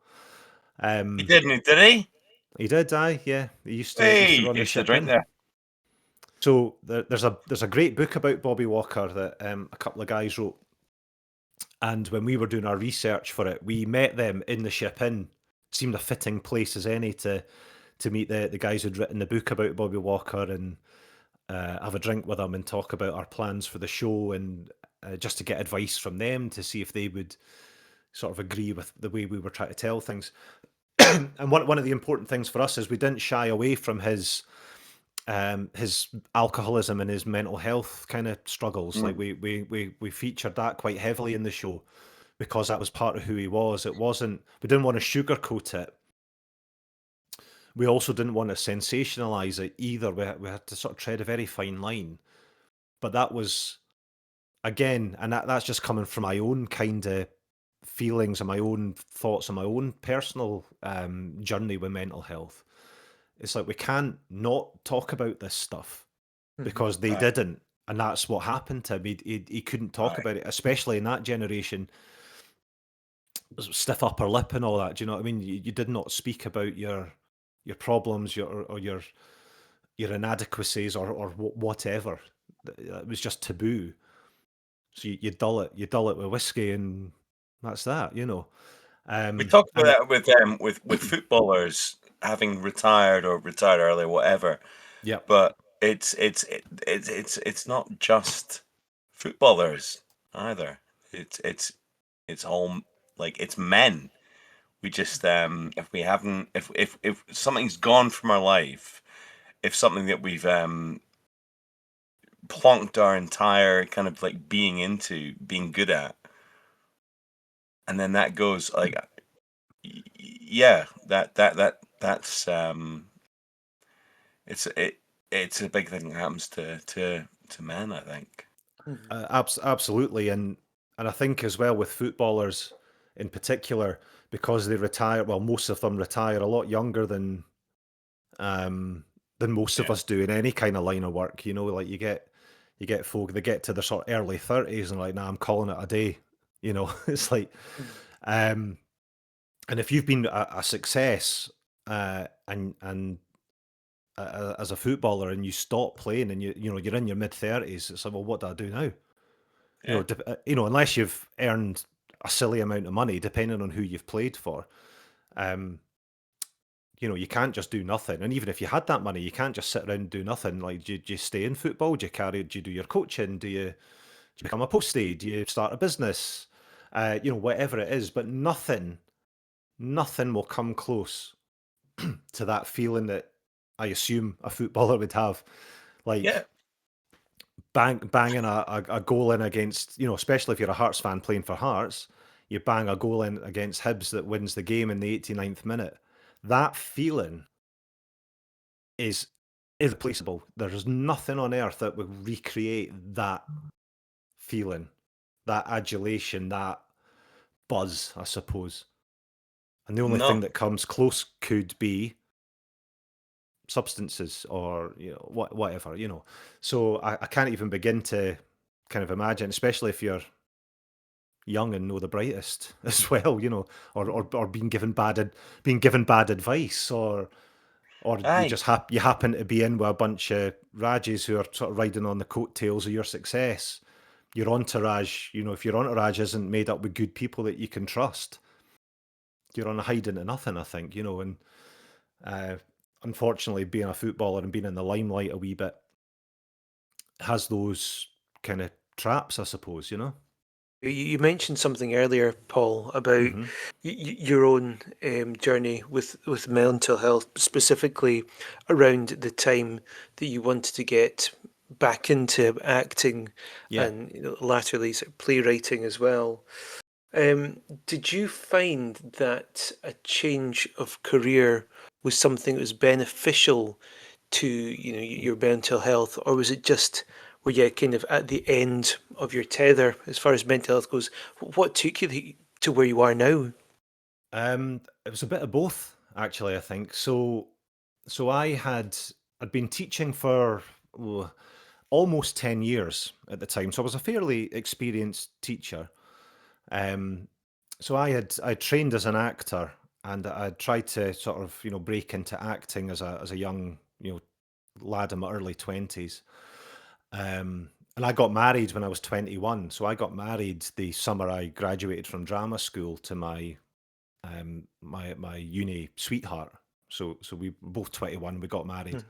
B: He didn't, did he?
D: He did, aye, yeah. He used to run the
B: Used to
D: Ship
B: drink
D: Inn.
B: there.
D: So there's a great book about Bobby Walker that a couple of guys wrote, and when we were doing our research for it, we met them in the Ship Inn. Seemed a fitting place as any to meet the guys who'd written the book about Bobby Walker and have a drink with them and talk about our plans for the show, and just to get advice from them to see if they would sort of agree with the way we were trying to tell things. And one of the important things for us is we didn't shy away from his alcoholism and his mental health kind of struggles. Like we featured that quite heavily in the show because that was part of who he was. We didn't want to sugarcoat it. We also didn't want to sensationalize it either. We had to sort of tread a very fine line. But that was, again, and that's just coming from my own kind of feelings and my own thoughts and my own personal journey with mental health. It's like we can't not talk about this stuff because they didn't, and that's what happened to him. He couldn't talk about it, especially in that generation. Stiff upper lip and all that. Do you know what I mean? You did not speak about your problems, your inadequacies or whatever. It was just taboo. So you dull it with whiskey, and that's that.
B: We talked about that with footballers having retired or retired early, whatever.
D: Yeah.
B: But it's not just footballers either. It's all, like, it's men. We just if we haven't if something's gone from our life, if something that we've plonked our entire kind of like being into, being good at, and then that goes like, yeah, that's it's it's a big thing that happens to men, I think.
A: Mhm.
D: Absolutely, and I think as well with footballers in particular, because they retire. Well, most of them retire a lot younger than most of
B: Yeah.
D: us do in any kind of line of work. You know, like you get folk they get to their sort of early 30s and like, nah, I'm calling it a day. You know, it's like,
A: Mhm.
D: um, and if you've been a success and as a footballer and you stop playing and you know you're in your mid 30s, it's like, well, what do I do now? You
B: Yeah.
D: know, you know, unless you've earned a silly amount of money, depending on who you've played for. Um, you know, you can't just do nothing. And even if you had that money, you can't just sit around and do nothing. Like, do you stay in football? Do you do your coaching? Do you become a postie? Do you start a business? You know, whatever it is, but nothing will come close to that feeling that I assume a footballer would have.
B: Yeah.
D: Like banging a goal in against, you know, especially if you're a Hearts fan playing for Hearts, you bang a goal in against Hibs that wins the game in the 89th minute. That feeling is irreplaceable. There's nothing on earth that would recreate that feeling, that adulation, that buzz, I suppose. And the only thing
B: No.
D: that comes close could be substances or you know whatever, you know. So I can't even begin to kind of imagine, especially if you're young and know the brightest as well, you know, or being given bad advice, or you
B: Aye.
D: just you happen to be in with a bunch of Rajes who are sort of riding on the coattails of your success. Your entourage, you know, if your entourage isn't made up with good people that you can trust, you're on a hiding to nothing, I think, you know. And uh, unfortunately, being a footballer and being in the limelight a wee bit has those kind of traps, I suppose, you know.
A: You mentioned something earlier, Paul, about
D: Hmm.
A: your own journey with mental health, specifically around the time that you wanted to get back into acting
D: Yeah.
A: and latterly sort of playwriting as well. Did you find that a change of career was something that was beneficial to your mental health, or was it just were you kind of at the end of your tether as far as mental health goes? What took you to where you are now?
D: It was a bit of both, actually, I think. So I'd been teaching for almost 10 years at the time. So I was a fairly experienced teacher. Um, so I trained as an actor and I tried to sort of, you know, break into acting as a young, you know, lad in my early 20s. And I got married when I was 21. So I got married the summer I graduated from drama school to my uni sweetheart. So we were both 21. We got married,
A: Mm.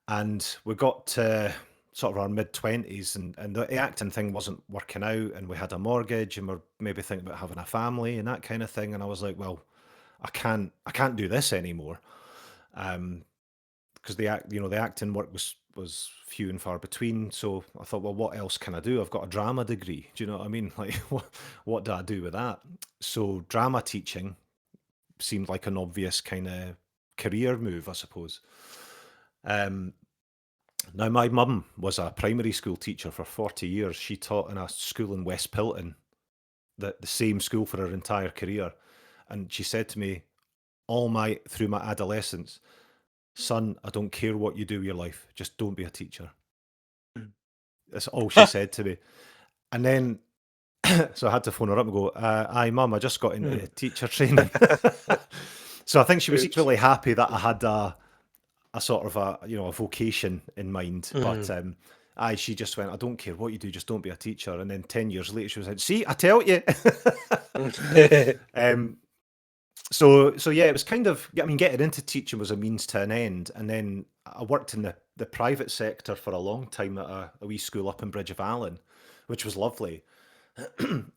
D: and we got to sort of our mid 20s, and the acting thing wasn't working out, and we had a mortgage, and we're maybe thinking about having a family and that kind of thing. And I was like, well, I can't do this anymore. Because the acting work was few and far between. So I thought, well, what else can I do? I've got a drama degree. Do you know what I mean? Like, what do I do with that? So drama teaching seemed like an obvious kind of career move, I suppose. Um, Now, my mum was a primary school teacher for 40 years. She taught in a school in West Pilton, the same school for her entire career. And she said to me through my adolescence, son, I don't care what you do with your life, just don't be a teacher.
A: Mm.
D: That's all she said to me. And then, so I had to phone her up and go, aye, mum, I just got into
A: Mm.
D: teacher training. So I think she was
A: Ouch.
D: equally happy that I had a sort of a vocation in mind. But
A: Mm.
D: aye, she just went, I don't care what you do, just don't be a teacher. And then 10 years later, she was like, see, I tell you. um, so yeah, it was kind of, I mean, getting into teaching was a means to an end. And then I worked in the private sector for a long time at a wee school up in Bridge of Allen, which was lovely.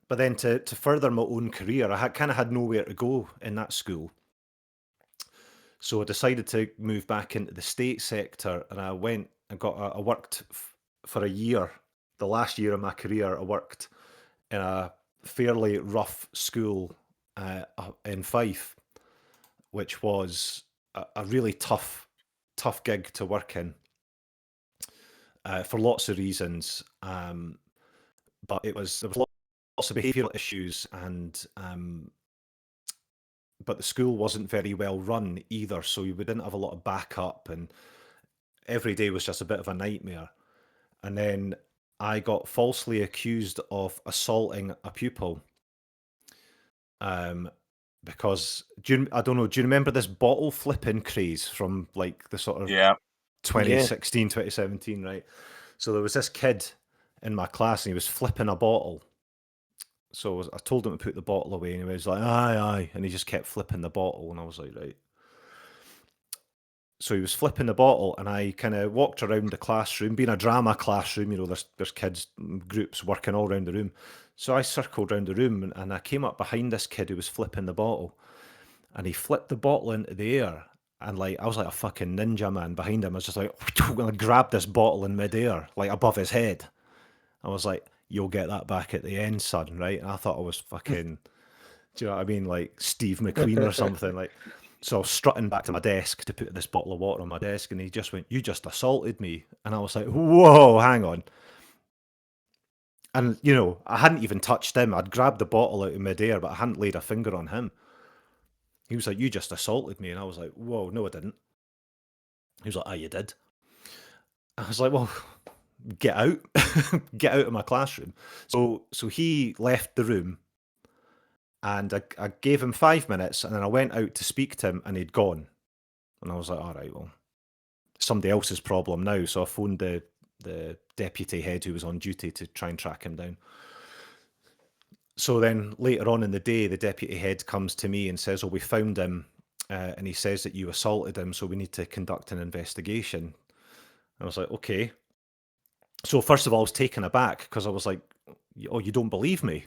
D: But then to further my own career, I kind of had nowhere to go in that school. So I decided to move back into the state sector, and I went and I worked for a year. The last year of my career, I worked in a fairly rough school in Fife, which was a really tough gig to work in for lots of reasons. But there was lots of behavioural issues, and but the school wasn't very well run either, so we didn't have a lot of backup, and every day was just a bit of a nightmare. And then I got falsely accused of assaulting a pupil. Because I don't know, do you remember this bottle flipping craze from like the sort of
B: Yeah.
D: 2016, 2017, right? So there was this kid in my class and he was flipping a bottle. So I told him to put the bottle away, and he was like, aye, aye. And he just kept flipping the bottle. And I was like, right. So he was flipping the bottle, and I kind of walked around the classroom, being a drama classroom, there's kids, groups working all around the room. So I circled around the room, and I came up behind this kid who was flipping the bottle, and he flipped the bottle into the air. And like, I was like a fucking ninja man behind him. I was just like, I'm going to grab this bottle in midair, like above his head. I was like, you'll get that back at the end, son, right? And I thought I was fucking, do you know what I mean? Like Steve McQueen or something. Like, so I was strutting back to my desk to put this bottle of water on my desk, and he just went, "You just assaulted me." And I was like, "Whoa, hang on." And, I hadn't even touched him. I'd grabbed the bottle out of midair, but I hadn't laid a finger on him. He was like, "You just assaulted me." And I was like, "Whoa, no, I didn't." He was like, "Ah, you did." I was like, "Well, get out. Get out of my classroom." So he left the room, and I gave him 5 minutes, and then I went out to speak to him, and he'd gone. And I was like, all right, well, somebody else's problem now. So I phoned the deputy head who was on duty to try and track him down. So then later on in the day, the deputy head comes to me and says, "Oh, we found him, and he says that you assaulted him, so we need to conduct an investigation." And I was like, okay. So first of all, I was taken aback because I was like, "Oh, you don't believe me?"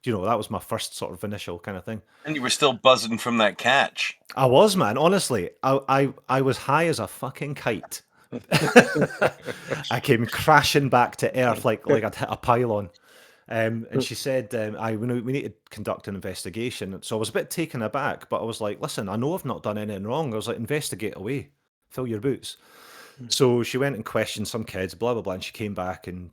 D: That was my first sort of initial kind of thing.
B: And you were still buzzing from that catch.
D: I was, man. Honestly, I was high as a fucking kite. I came crashing back to earth like I'd hit a pylon. And she said, we need to conduct an investigation. So I was a bit taken aback, but I was like, listen, I know I've not done anything wrong. I was like, investigate away, fill your boots. So she went and questioned some kids, blah, blah, blah. And she came back and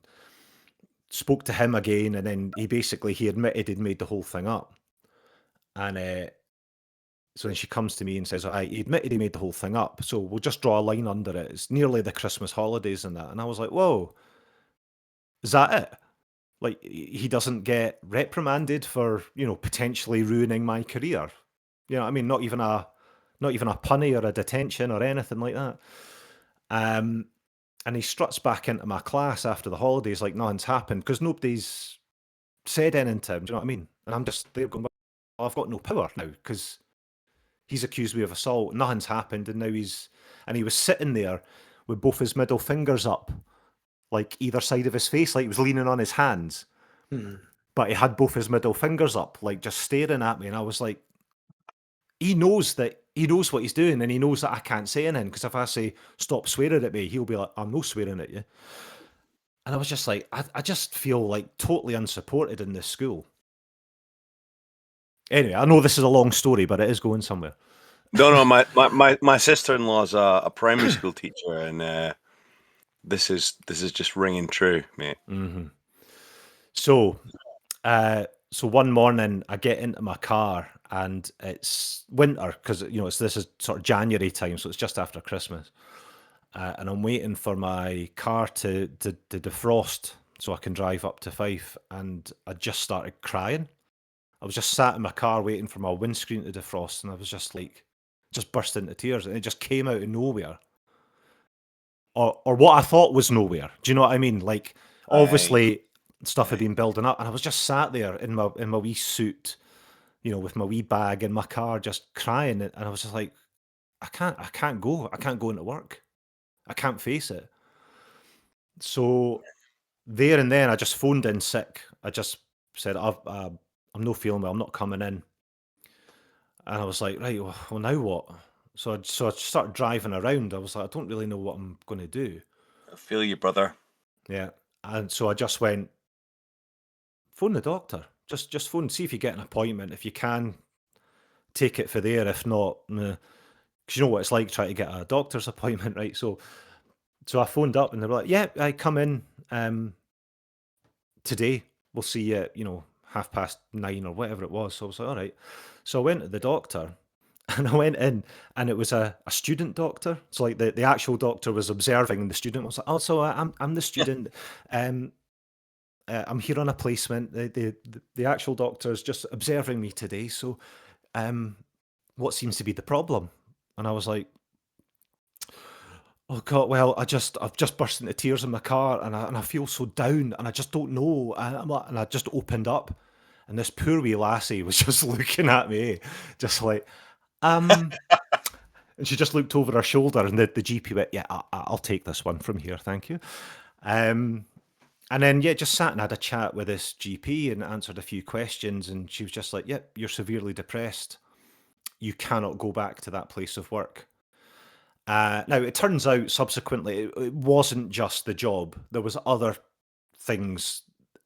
D: spoke to him again. And then he admitted he'd made the whole thing up. And so then she comes to me and says, he admitted he made the whole thing up. So we'll just draw a line under it. It's nearly the Christmas holidays and that. And I was like, whoa, is that it? Like, he doesn't get reprimanded for, potentially ruining my career. You know what I mean? Not even a punny or a detention or anything like that. And he struts back into my class after the holidays like nothing's happened because nobody's said anything to him. Do you know what I mean? And I'm just there going, well, I've got no power now because he's accused me of assault. Nothing's happened, and now he was sitting there with both his middle fingers up, like either side of his face, like he was leaning on his hands. But he had both his middle fingers up, like just staring at me, and I was like, he knows what he's doing, and he knows that I can't say anything because if I say stop swearing at me, he'll be like, I'm no swearing at you. And I was just like, I just feel like totally unsupported in this school. Anyway, I know this is a long story, but it is going somewhere.
B: No, my sister-in-law's a primary school teacher, and this is just ringing true, mate.
D: Mm-hmm. So one morning I get into my car and it's winter because this is sort of January time, so it's just after Christmas, and I'm waiting for my car to defrost so I can drive up to Fife, and I just started crying. I was just sat in my car waiting for my windscreen to defrost, and I was just burst into tears, and it just came out of nowhere, or what I thought was nowhere. Do you know what I mean? Like, obviously stuff had been building up, and I was just sat there in my wee suit, with my wee bag in my car, just crying, and I was just like, I can't go into work, I can't face it. So there and then I just phoned in sick. I just said, I'm no feeling well, I'm not coming in. And I was like, right, well now what? So I started driving around. I was like, I don't really know what I'm going to do.
B: I feel you, brother.
D: Yeah. And so I just went, phone the doctor. Just phone, see if you get an appointment. If you can, take it for there. If not, because you know what it's like trying to get a doctor's appointment, right? So I phoned up and they were like, yeah, I come in today. We'll see you at, 9:30 or whatever it was. So I was like, all right. So I went to the doctor and I went in and it was a student doctor. So like the actual doctor was observing and the student was like, oh, so I'm the student. I'm here on a placement. The actual doctor is just observing me today. So what seems to be the problem? And I was like, oh God, well, I've just burst into tears in my car and I feel so down and I just don't know. And I just opened up and this poor wee lassie was just looking at me, just like, and she just looked over her shoulder and the GP went, yeah, I'll take this one from here. Thank you. And then, yeah, just sat and had a chat with this GP and answered a few questions. And she was just like, yep, you're severely depressed. You cannot go back to that place of work. Now, it turns out subsequently, it wasn't just the job. There was other things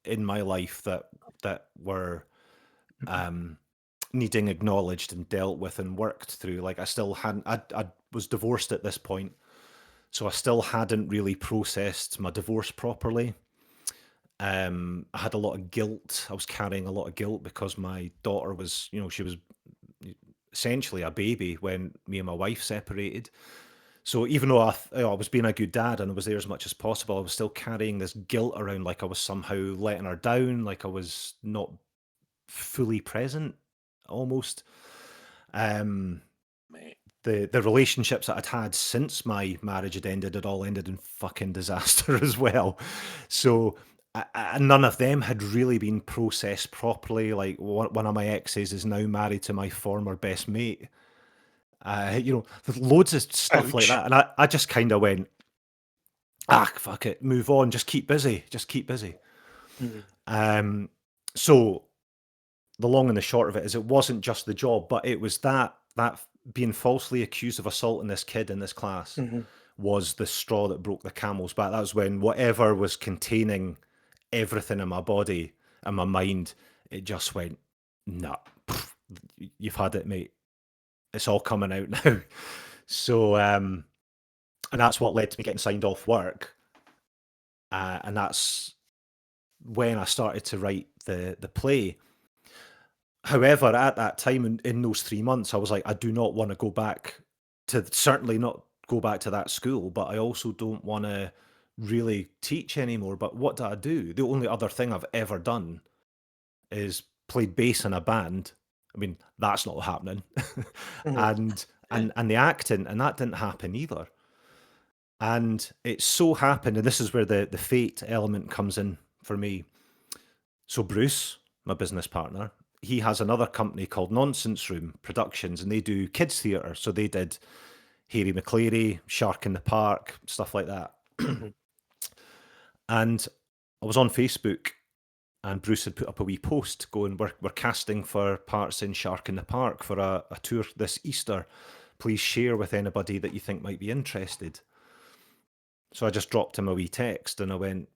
D: in my life that were needing acknowledged and dealt with and worked through. Like I still hadn't, I was divorced at this point. So I still hadn't really processed my divorce properly. I had a lot of guilt. I was carrying a lot of guilt because my daughter was, she was essentially a baby when me and my wife separated. So even though I was being a good dad and I was there as much as possible, I was still carrying this guilt around, like I was somehow letting her down, like I was not fully present, almost.
B: Mate.
D: The relationships that I'd had since my marriage had ended had all ended in fucking disaster as well. So none of them had really been processed properly. Like one of my exes is now married to my former best mate. There's loads of stuff like
A: Ouch.
D: that. And I just kind of went, fuck it, move on, just keep busy.
A: Mm.
D: So the long and the short of it is it wasn't just the job, but it was that being falsely accused of assaulting this kid in this class
A: Mm-hmm.
D: was the straw that broke the camel's back. That was when whatever was containing everything in my body and my mind, it just went, nah, you've had it, mate. It's all coming out now. So, and that's what led to me getting signed off work. And that's when I started to write the play. However, at that time, in those 3 months, I was like, I do not want to go back certainly not go back to that school, but I also don't want to really teach anymore. But what do I do? The only other thing I've ever done is played bass in a band. I mean, that's not happening.
A: Mm-hmm.
D: and the acting, and that didn't happen either. And it so happened, and this is where the fate element comes in for me. So Bruce, my business partner, he has another company called Nonsense Room Productions, and they do kids theatre. So they did Harry McCleary, Shark in the Park, stuff like that.
A: Mm-hmm.
D: And I was on Facebook, and Bruce had put up a wee post going, we're casting for parts in Shark in the Park for a tour this Easter. Please share with anybody that you think might be interested. So I just dropped him a wee text and I went,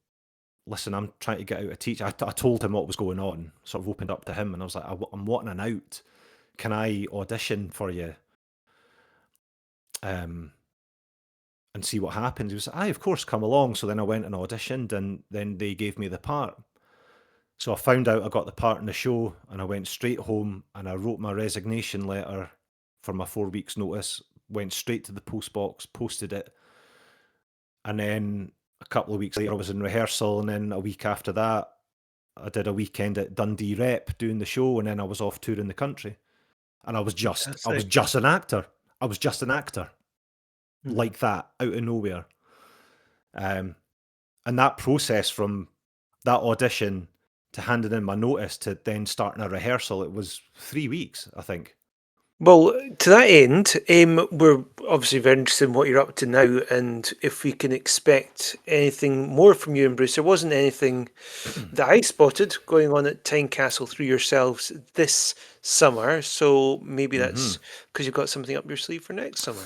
D: listen, I'm trying to get out a teach. I told him what was going on, sort of opened up to him, and I was like, I'm wanting an out. Can I audition for you? And see what happens. He was like, of course, come along. So then I went and auditioned, and then they gave me the part. So I found out I got the part in the show, and I went straight home and I wrote my resignation letter for my 4 weeks notice, went straight to the post box, posted it. And then a couple of weeks later, I was in rehearsal, and then a week after that, I did a weekend at Dundee Rep doing the show, and then I was off touring the country. And I was just an actor. I was just an actor,
A: Mm-hmm.
D: like that, out of nowhere. And that process from that audition to handing in my notice to then starting a rehearsal, it was 3 weeks, I think.
A: Well, to that end, we're obviously very interested in what you're up to now, and if we can expect anything more from you and Bruce. There wasn't anything that I spotted going on at Tynecastle through yourselves this summer, so maybe that's because you've got something up your sleeve for next summer.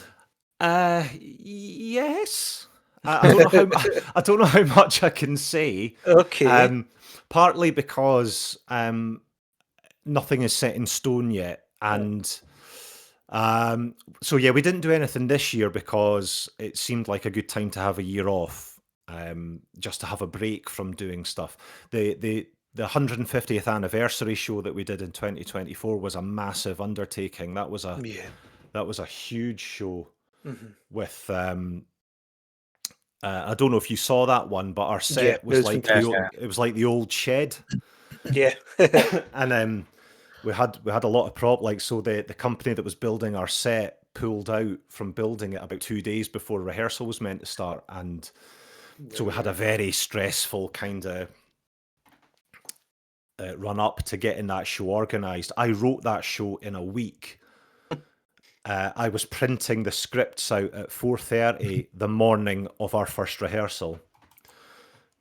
D: Yes. I don't know how I don't know how much I can say.
A: Okay.
D: Partly because nothing is set in stone yet, and so yeah, we didn't do anything this year because it seemed like a good time to have a year off, just to have a break from doing stuff. The 150th anniversary show that we did in 2024 was a massive undertaking.
A: Yeah.
D: That was a huge show
A: Hmm.
D: with I don't know if you saw that one, but our
A: Yeah,
D: set
A: it
D: was
A: was
D: like
C: Yeah,
A: fantastic.
C: yeah.
D: it was like the old shed,
A: Yeah.
D: and we had a lot of so the company that was building our set pulled out from building it about 2 days before rehearsal was meant to start, and so we had a very stressful kind of run up to getting that show organized. I wrote that show in a week. I was printing the scripts out at 4:30 the morning of our first rehearsal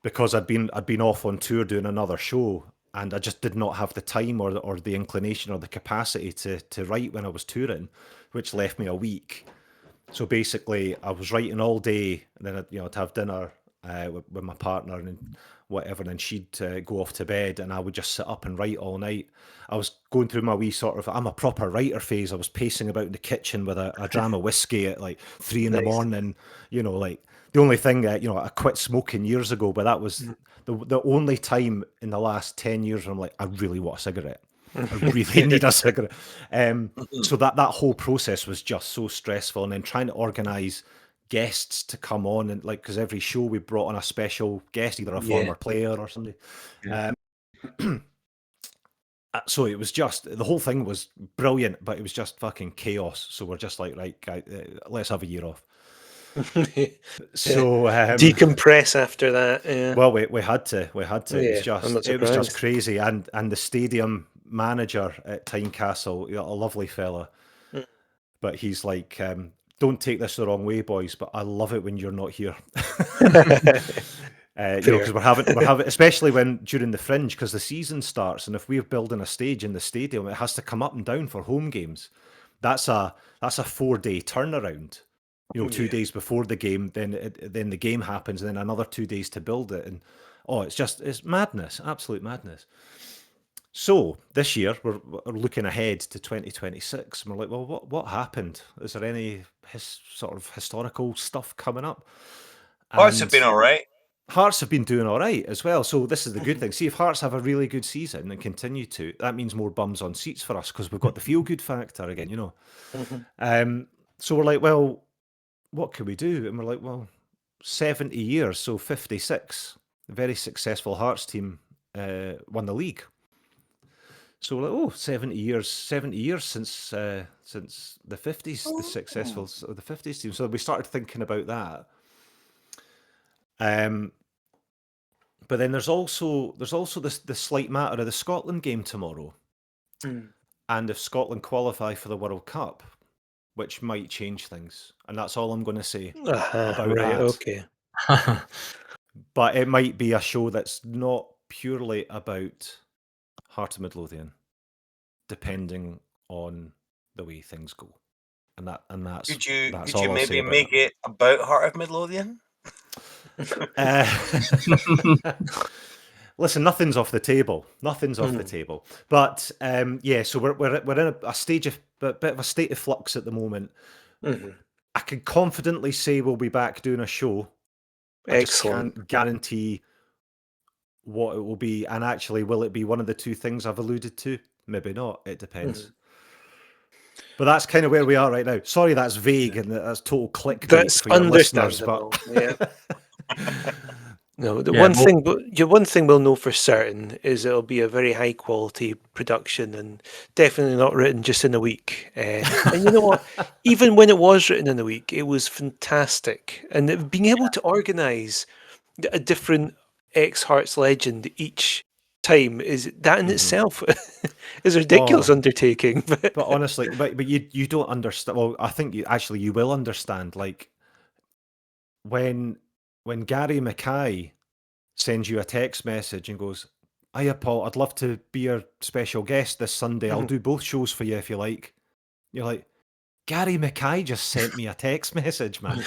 D: because I'd been off on tour doing another show, and I just did not have the time or the inclination or the capacity to write when I was touring, which left me a week. So basically, I was writing all day, and then I'd have dinner with my partner and whatever, and then she'd go off to bed, and I would just sit up and write all night. I was going through my wee sort of I'm a proper writer phase. I was pacing about in the kitchen with a dram of whiskey at like 3 in the
A: Nice.
D: morning. Like the only thing I quit smoking years ago, but that was the only time in the last 10 years where I'm like, I really want a cigarette. I really need a cigarette. So that whole process was just so stressful, and then trying to organise guests to come on, and like because every show we brought on a special guest, either a
A: Yeah.
D: former player or somebody.
C: Yeah.
D: So it was just the whole thing was brilliant, but it was just fucking chaos. So we're just like, right, let's have a year off.
A: Yeah.
D: So
A: Decompress after that. Yeah.
D: well, we had to,
A: Yeah. I'm not
D: it was just
A: surprised.
D: crazy, and the stadium manager at Tynecastle, a lovely fella,
A: Mm.
D: but he's like, don't take this the wrong way, boys, but I love it when you're not here.
A: Fair.
D: Because we're having, especially when during the Fringe, because the season starts, and if we're building a stage in the stadium, it has to come up and down for home games. That's a 4 day turnaround. 2
A: Yeah.
D: days before the game, then the game happens, and then another 2 days to build it, and it's madness, absolute madness. So this year we're looking ahead to 2026, and we're like, well, what happened? Is there any sort of historical stuff coming up?
B: Hearts have
D: And
B: been all right.
D: Hearts have been doing all right as well. So this is the good thing. See, if Hearts have a really good season and continue to, that means more bums on seats for us because we've got the feel good factor again.
A: Mhm.
D: So we're like, well, what can we do? And we're like, well, 70 years, so 56. A very successful Hearts team won the league. So we're like, 70 years since the 50s, the successful of the 50s team. So we started thinking about that. But then there's also the slight matter of the Scotland game tomorrow,
A: Mm.
D: and if Scotland qualify for the World Cup, which might change things, and that's all I'm going to say about
A: Right.
D: that.
A: Okay.
D: But it might be a show that's not purely about Heart of Midlothian, depending on the way things go, and
B: Could
D: that's
B: you
D: all I'll say
B: maybe
D: about
B: make it about Heart of Midlothian?
D: that. Listen, nothing's off the table. Nothing's off the
A: Mhm.
D: table. But yeah, so we're in a stage of a bit of a state of flux at the moment.
A: Mhm.
D: I can confidently say we'll be back doing a show. I just
A: Excellent.
D: can't guarantee what it will be. And actually, will it be one of the two things I've alluded to? Maybe not. It depends.
A: Mhm.
D: But that's kind of where we are right now. Sorry, that's vague and that's total clickbait
A: That's
D: for your listeners. But
A: understandable. Yeah. No, the
C: Yeah,
A: one
C: well,
A: thing, one thing we'll know for certain is it'll be a very high quality production and definitely not written just in a week. And you know what? Even when it was written in a week, it was fantastic. And being able to organise a different ex Hearts legend each time is that in
D: Mhm.
A: itself is a ridiculous
D: Oh.
A: undertaking.
D: But honestly, but you don't understand. Well, I think you will understand. Like when Gary Mackay sends you a text message and goes, "Hiya, Paul, I'd love to be your special guest this Sunday. I'll do both shows for you if you like." You're like, Gary Mackay just sent me a text message, man.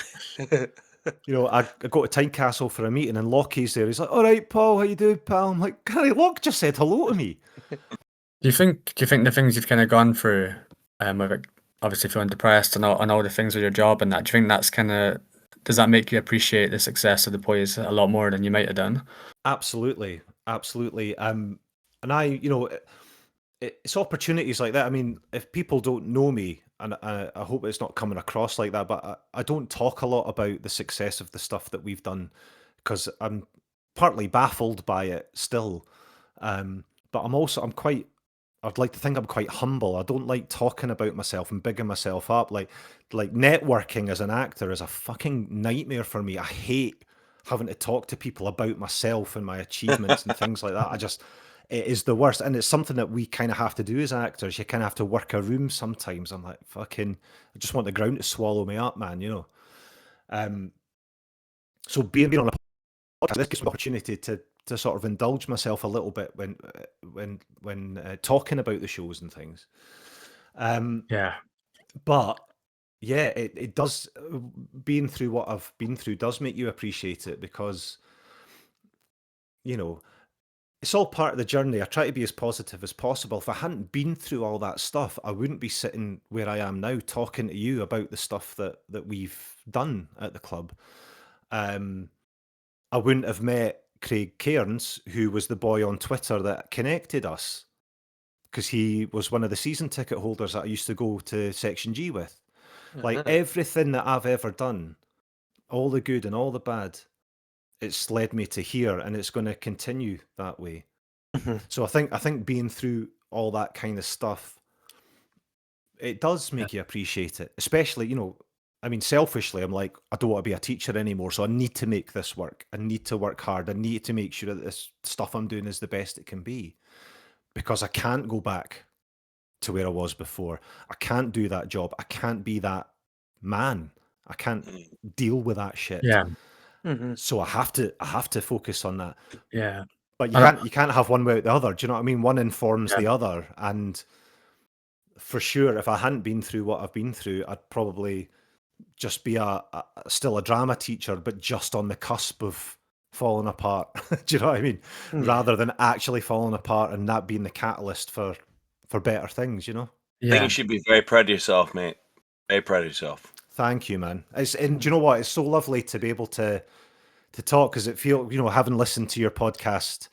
D: You know, I go to Tynecastle for a meeting and Lockie's there. He's like, "All right, Paul, how you doing, pal?" I'm like, Gary, Locke just said hello to me.
C: Do you think the things you've kind of gone through, with it, obviously feeling depressed and all the things with your job and that, do you think that's kind of, does that make you appreciate the success of the boys a lot more than you might have done?
D: Absolutely, absolutely. And you know, it's opportunities like that. I mean, if people don't know me, and I hope it's not coming across like that, but I don't talk a lot about the success of the stuff that we've done because I'm partly baffled by it still. But I'm quite. I'd like to think I'm quite humble. I don't like talking about myself and bigging myself up. Like networking as an actor is a fucking nightmare for me. I hate having to talk to people about myself and my achievements and things like that. It is the worst. And it's something that we kind of have to do as actors. You kind of have to work a room sometimes. I'm like, fucking, I just want the ground to swallow me up, man, you know? So being on a podcast, this gives me an opportunity to sort of indulge myself a little bit when talking about the shows and things.
C: Yeah.
D: But yeah, it does. Being through what I've been through does make you appreciate it because, you know, it's all part of the journey. I try to be as positive as possible. If I hadn't been through all that stuff, I wouldn't be sitting where I am now talking to you about the stuff that we've done at the club. I wouldn't have met Craig Cairns, who was the boy on Twitter that connected us, because he was one of the season ticket holders that I used to go to Section G with. Like everything that I've ever done, all the good and all the bad, it's led me to here, and it's going to continue that way. So I think being through all that kind of stuff, it does make you appreciate it. Especially, you know, I mean, selfishly, I'm like, I don't want to be a teacher anymore, so I need to make this work. I need to work hard. I need to make sure that this stuff I'm doing is the best it can be, because I can't go back to where I was before. I can't do that job. I can't be that man. I can't deal with that shit.
C: Yeah.
D: So I have to focus on that.
C: Yeah.
D: But
C: And
D: you can't have one without the other. Do you know what I mean? One informs
C: Yeah.
D: the other. And for sure, if I hadn't been through what I've been through, I'd probably just be still a drama teacher, but just on the cusp of falling apart. Do you know what I mean? Rather than actually falling apart and that being the catalyst for better things, you know?
B: I think
C: Yeah.
B: you should be very proud of yourself, mate. Very proud of yourself.
D: Thank you, man. And do you know what? It's so lovely to be able to talk, because it feels, you know, having listened to your podcast,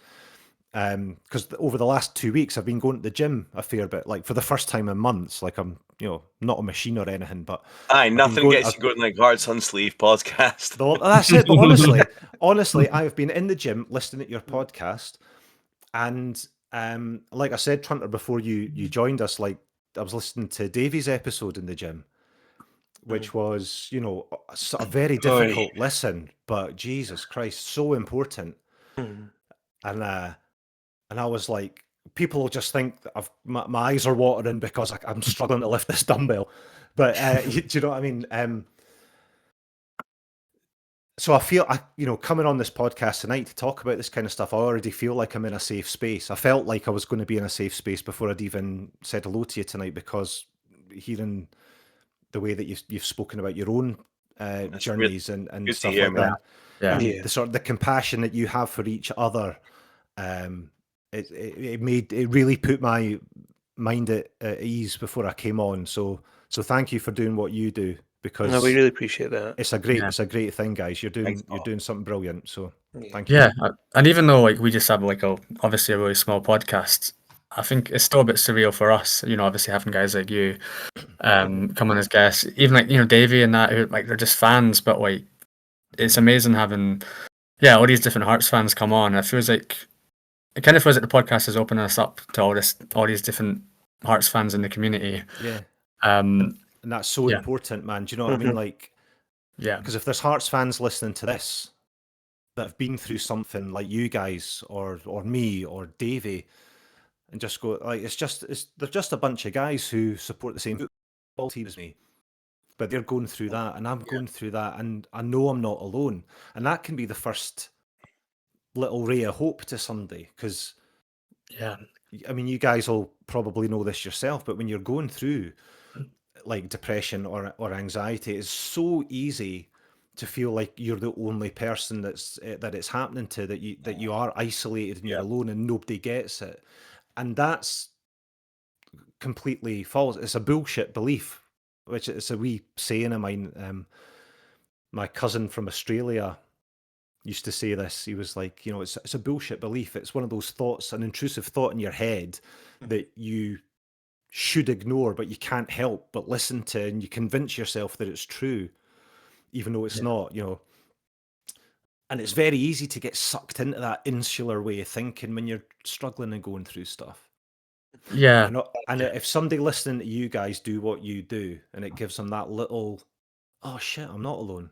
D: because over the last 2 weeks I've been going to the gym a fair bit, like for the first time in months. Like I'm, you know, not a machine or anything, but
B: Aye,
D: I've been
B: nothing
D: going.
B: gets you going like Hearts on Sleeve podcast.
D: That's it. But honestly, I've been in the gym listening to your podcast, and like I said, Trunter, before you joined us, like I was listening to Davey's episode in the gym, which was, you know, a very difficult listen, but Jesus Christ, so important. And I was like, people will just think that my eyes are watering because I'm struggling to lift this dumbbell. But do you know what I mean? So I feel, you know, coming on this podcast tonight to talk about this kind of stuff, I already feel like I'm in a safe space. I felt like I was going to be in a safe space before I'd even said hello to you tonight, because hearing the way that you've spoken about your own journeys and
B: good to
D: stuff
B: hear,
D: like
B: man.
D: that,
C: Yeah.
D: and the sort of the compassion that you have for each other, it really put my mind at ease before I came on. So thank you for doing what you do, because
A: No, we really appreciate that.
D: it's a great thing, guys. You're
B: Thanks,
D: doing something brilliant. So thank you.
C: Yeah. And even though like we just have like obviously a really small podcast, I think it's still a bit surreal for us, you know, obviously having guys like you come on as guests, even like, you know, Davey and that, who like they're just fans, but like it's amazing having all these different Hearts fans come on. It feels like the podcast is opening us up to all these different Hearts fans in the community.
D: Yeah.
C: And
D: that's so important, man. Do you know what I mean? Like,
C: yeah,
D: because if there's Hearts fans listening to this, that have been through something like you guys or me or Davey, and just go like they're just a bunch of guys who support the same football team as me, but they're going through that, and I'm going through that, and I know I'm not alone, and that can be the first little ray of hope to somebody, because
C: Yeah.
D: I mean, you guys will probably know this yourself, but when you're going through like depression or anxiety, it's so easy to feel like you're the only person that it's happening to, that you are isolated and you're alone and nobody gets it, and that's completely false. It's a bullshit belief, which is a wee saying of mine. My cousin from Australia used to say this. He was like, it's a bullshit belief. It's one of those thoughts, an intrusive thought in your head that you should ignore, but you can't help but listen to, and you convince yourself that it's true, even though it's not, And it's very easy to get sucked into that insular way of thinking when you're struggling and going through stuff.
C: Yeah.
D: And if somebody listening to you guys do what you do, and it gives them that little, oh shit, I'm not alone.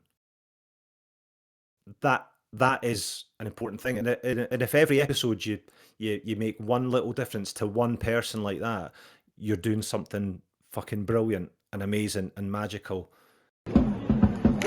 D: That is an important thing, and if every episode you make one little difference to one person like that, you're doing something fucking brilliant and amazing and magical.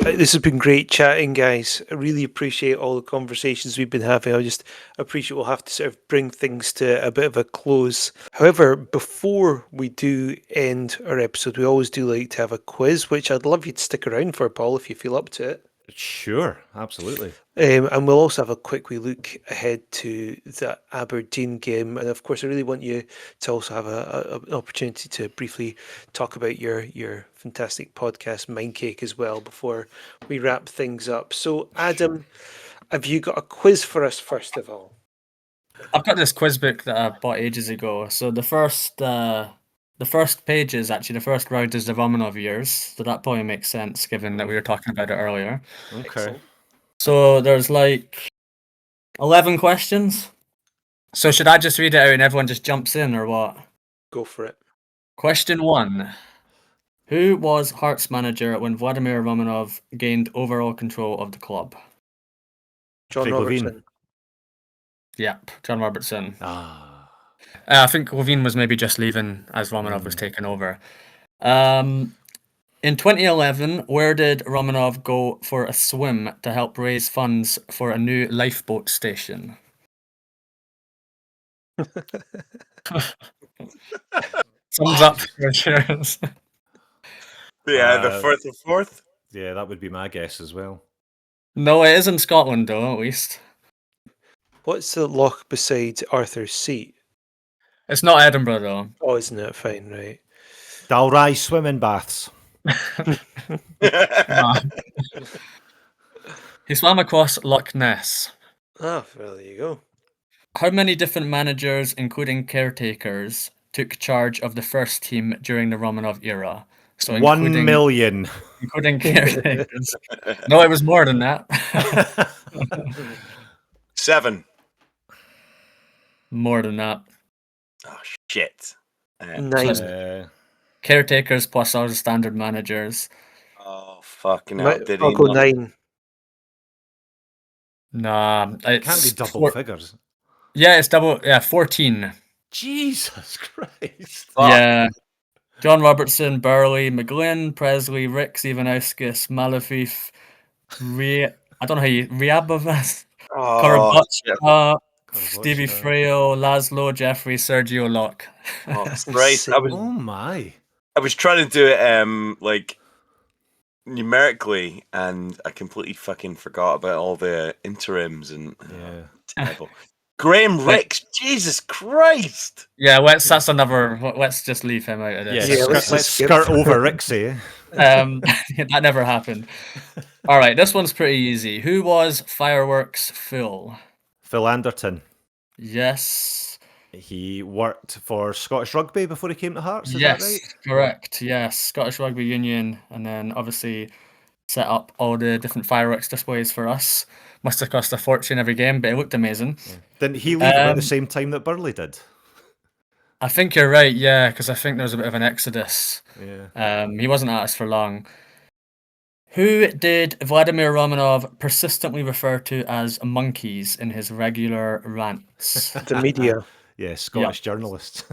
A: This has been great chatting, guys. I really appreciate all the conversations we've been having. I just appreciate we'll have to sort of bring things to a bit of a close. However, before we do end our episode, we always do like to have a quiz, which I'd love you to stick around for, Paul, if you feel up to it.
D: Sure, absolutely.
A: And we'll also have a quick wee look ahead to the Aberdeen game. And of course, I really want you to also have an opportunity to briefly talk about your fantastic podcast, Mindcake, as well, before we wrap things up. So, Adam, have you got a quiz for us, first of all?
C: I've got this quiz book that I bought ages ago. So the first page is actually the first round is the Romanov years. So that probably makes sense given that we were talking about it earlier.
D: Okay.
A: Excellent.
C: So there's like 11 questions. So should I just read it out and everyone just jumps in, or what?
A: Go for it.
C: Question 1. Who was Hearts manager when Vladimir Romanov gained overall control of the club?
A: John
D: Craig Levine.
A: Robertson.
C: Yep, John Robertson.
D: Ah,
C: I think Levine was maybe just leaving as Romanov was taking over. In 2011, where did Romanov go for a swim to help raise funds for a new lifeboat station? Sums up your insurance.
B: Yeah, the fourth.
D: yeah, that would be my guess as well.
C: No, it is in Scotland though, at least.
A: What's the loch beside Arthur's Seat?
C: It's not Edinburgh though.
A: Oh, isn't it? Fine, right.
D: Dalry swimming baths.
C: Nah. He swam across Loch Ness.
A: Ah, well, there you go.
C: How many different managers, including caretakers, took charge of the first team during the Romanov era? So
D: 1 million.
C: including caretakers. No, it was more than that.
B: 7.
C: More than that.
B: Oh shit.
A: 9.
C: Caretakers plus all the standard managers.
B: Oh fucking hell! Did
A: I'll
B: he
A: go
B: not?
A: 9.
C: Nah,
D: It can't be
C: it's
D: double figures.
C: Yeah, it's double. Yeah, 14.
D: Jesus Christ.
B: Fuck.
C: Yeah. John Robertson, Burley, McGlynn, Presley, Ricks, Ivanauskas, Malafif, I don't know how you... Ryabovas,
B: Oh, shit.
C: Stevie Freo, Laszlo, Jeffrey, Sergio Locke.
B: Oh, Christ.
D: Oh my.
B: I was trying to do it like numerically, and I completely fucking forgot about all the interims and terrible. Graham Ricks, Jesus Christ!
C: Yeah, that's another. Let's just leave him out of this.
A: Yeah,
D: let's skirt over Rixie.
C: That never happened. All right, this one's pretty easy. Who was Fireworks Phil?
D: Phil Anderton.
C: Yes.
D: He worked for Scottish Rugby before he came to Hearts, is
C: Yes,
D: that right?
C: correct. Yes, Scottish Rugby Union, and then obviously set up all the different fireworks displays for us. Must have cost a fortune every game, but it looked amazing.
D: Yeah. Didn't he leave about the same time that Burley did?
C: I think you're right, yeah, because I think there was a bit of an exodus.
D: Yeah.
C: He wasn't at us for long. Who did Vladimir Romanov persistently refer to as monkeys in his regular rants?
A: The media.
D: Yeah, Scottish journalists.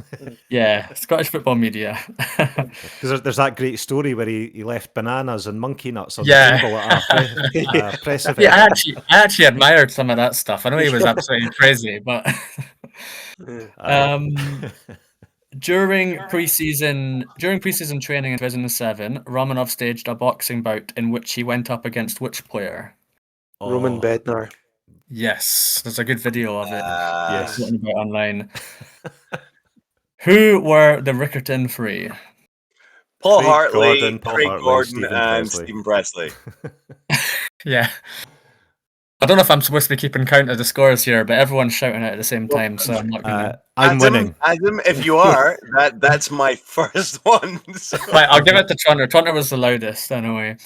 C: Yeah, Scottish football media.
D: Because there's that great story where he left bananas and monkey nuts on the
C: Yeah.
D: table at a press event.
C: Yeah, I actually admired some of that stuff. I know he was absolutely crazy, but during preseason training in 2007, Romanov staged a boxing bout in which he went up against which player?
A: Roman Bednar.
C: Yes, there's a good video of it.
D: Yes.
C: Floating about online. Who were the Rickerton Three?
B: Paul
D: Craig
B: Hartley,
D: Gordon, Paul
B: Craig
D: Hartley,
B: Gordon,
D: Stephen
B: and
D: Presley.
B: Stephen Presley.
C: Yeah. I don't know if I'm supposed to be keeping count of the scores here, but everyone's shouting out at the same time, so I'm not gonna.
D: I'm winning.
B: Adam, if you are, that's my first one. So.
C: Right, I'll give it to Trunter. Trunter was the loudest, anyway.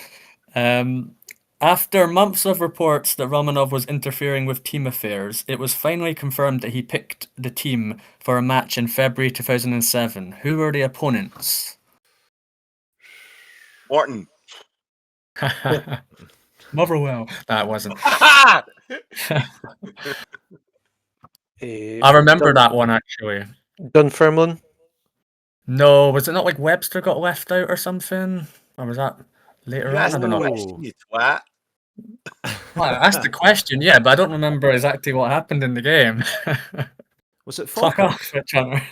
C: After months of reports that Romanov was interfering with team affairs, it was finally confirmed that he picked the team for a match in February 2007. Who were the opponents?
B: Morton.
C: Motherwell. That wasn't.
B: I
C: I remember that one, actually.
A: Dunfermline.
C: No, was it not like Webster got left out or something? Or was that later on? I don't know.
B: You twat.
C: Well, I asked the question, yeah, but I don't remember exactly what happened in the game.
D: Was it
C: Fuck
D: Falkirk?
C: off, Trunter.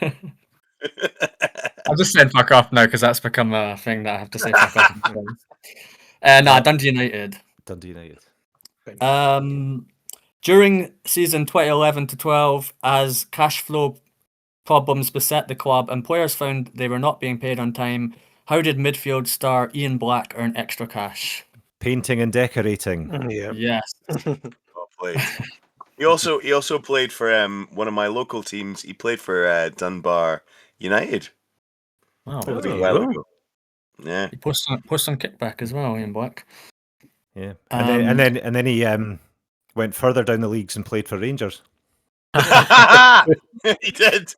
C: I'm just saying fuck off now because that's become a thing that I have to say fuck off. Nah, Dundee United.
D: Dundee United.
C: During season 2011 to 12, as cash flow problems beset the club and players found they were not being paid on time, how did midfield star Ian Black earn extra cash?
D: Painting and decorating.
A: Yeah.
C: Yes.
B: Well played. He also played for one of my local teams. He played for Dunbar United.
C: Wow.
A: Oh,
B: A
A: there you
B: while
A: go.
B: ago. Yeah.
C: He posts on kickback as well, Ian Black.
D: Yeah. And then he went further down the leagues and played for Rangers.
B: He did.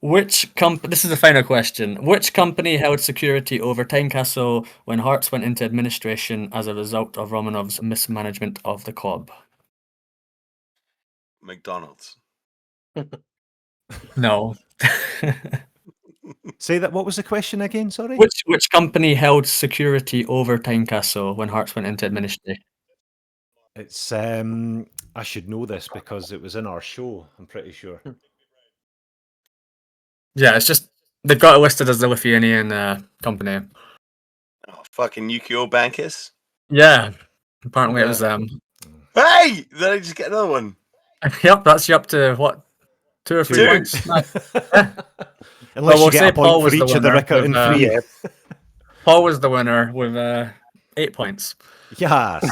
C: This is the final question. Which company held security over Tynecastle when Hearts went into administration as a result of Romanov's mismanagement of the club?
B: McDonald's.
C: No.
D: Say that. What was the question again? Sorry.
C: Which company held security over Tynecastle when Hearts went into administration?
D: It's I should know this because it was in our show. I'm pretty sure.
C: Yeah, it's just they've got it listed as the Lithuanian company.
B: Oh, fucking Yukio Bankus.
C: Yeah, apparently it was them.
B: Hey! Did I just get another one?
C: Yep, that's you up to what? 2 or 3
B: Two.
C: points?
D: Unless
C: we'll
D: you get
C: say
D: a point
C: Paul
D: for
C: was the
D: each of the
C: winner
D: Rickerton
C: with,
D: three.
A: Yeah.
C: Paul was the winner with 8 points.
D: Yes.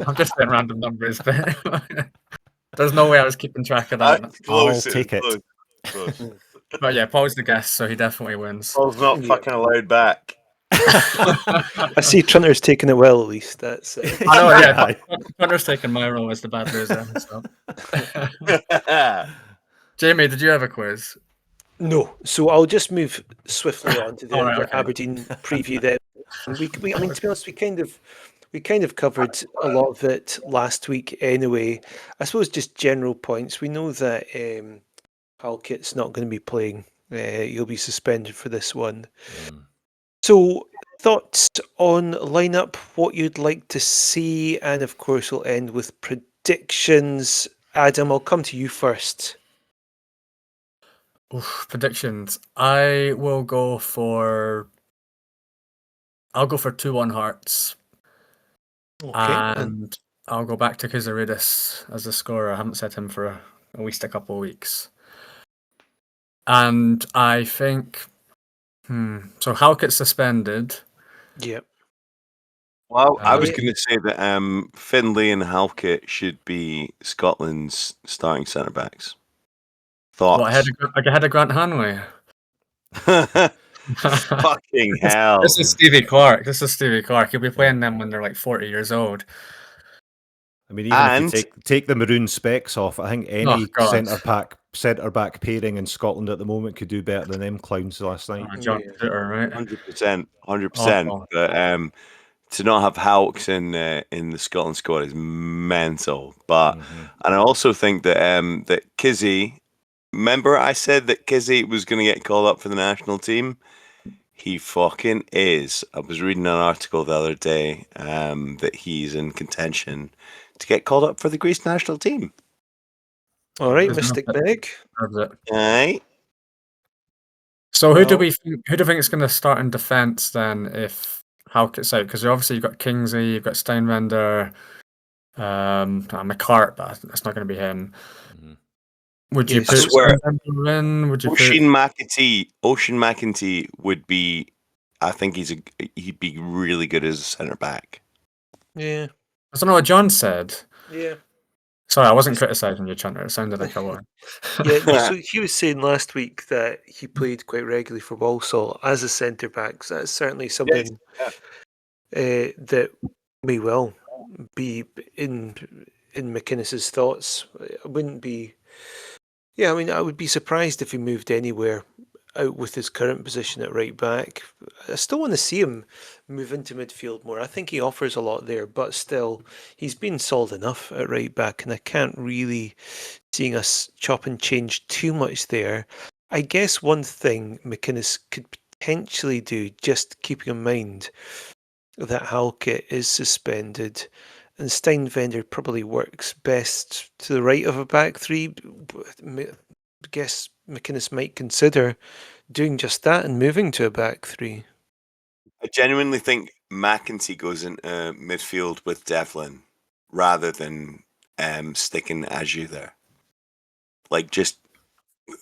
C: I'm just saying random numbers, but there's no way I was keeping track of that.
B: Close,
D: I'll take it.
B: Close.
C: But yeah, Paul's the guest, so he definitely wins.
B: Paul's not
A: Yeah.
B: fucking allowed back.
A: I see Trunter's taking it well, at least. That's
C: I know, yeah. Hunter's taking my role as the bad loser. So. Jamie, did you have a quiz?
A: No. So I'll just move swiftly on to the
C: All right, okay.
A: Aberdeen preview then. I mean, to be honest, we kind of covered a lot of it last week anyway. I suppose just general points. We know that Halkett's not going to be playing. He'll be suspended for this one. So, thoughts on lineup, what you'd like to see, and of course we'll end with predictions. Adam, I'll come to you first.
C: Oof, predictions. I'll go for 2-1 Hearts.
A: Okay.
C: And I'll go back to Kuzaridis as the scorer. I haven't said him for at least a couple of weeks. And I think so Halkett's suspended.
A: Yep.
B: Well, I was going to say that Finlay and Halkett should be Scotland's starting centre backs. Thoughts?
C: What, ahead of Grant Hanley?
B: Fucking hell!
C: This is Stevie Clark. He'll be playing them when they're like 40 years old.
D: I mean, even
B: And
D: if you take the maroon specs off, I think
C: Oh,
D: any
C: God.
D: centre back pairing in Scotland at the moment could do better than them clowns last night.
C: John
A: Yeah.
C: Trunter, right?
B: 100%, 100%.
C: Awful.
B: But to not have Hawks in the Scotland squad is mental. But and I also think that that Kizzy. Remember, I said that Kizzy was going to get called up for the national team. He fucking is. I was reading an article the other day that he's in contention to get called up for the Greece national team.
A: All right,
C: Deserves
A: Mystic
C: it.
A: Meg.
C: Deserves it.
B: Aye.
C: So who do
A: Well-
C: you think is going to start in defence then if Halkett's out? Because obviously you've got Kingsley, you've got Steinwender, McCart, but that's not going to be him. Would you
A: Yeah,
C: put
A: so-
C: Steinwender in? Would you put?
B: Ocean McEntee would be. I think he'd be really good as a centre back.
A: Yeah.
C: I don't know what John said.
A: Yeah.
C: Sorry, I wasn't criticising you, Trunter. It sounded like I was.
A: Yeah, no, so he was saying last week that he played quite regularly for Walsall as a centre back. So that's certainly something that may well be in McInnes's thoughts. I wouldn't be. Yeah, I mean, I would be surprised if he moved anywhere out with his current position at right back. I still want to see him move into midfield more. I think he offers a lot there, but still, he's been solid enough at right back, and I can't really seeing us chop and change too much there. I guess one thing McInnes could potentially do, just keeping in mind that Halkett is suspended, and Steinwender probably works best to the right of a back three. I guess McInnes might consider doing just that and moving to a back three.
B: I genuinely think McEntee goes into midfield with Devlin rather than sticking Aju there. Like just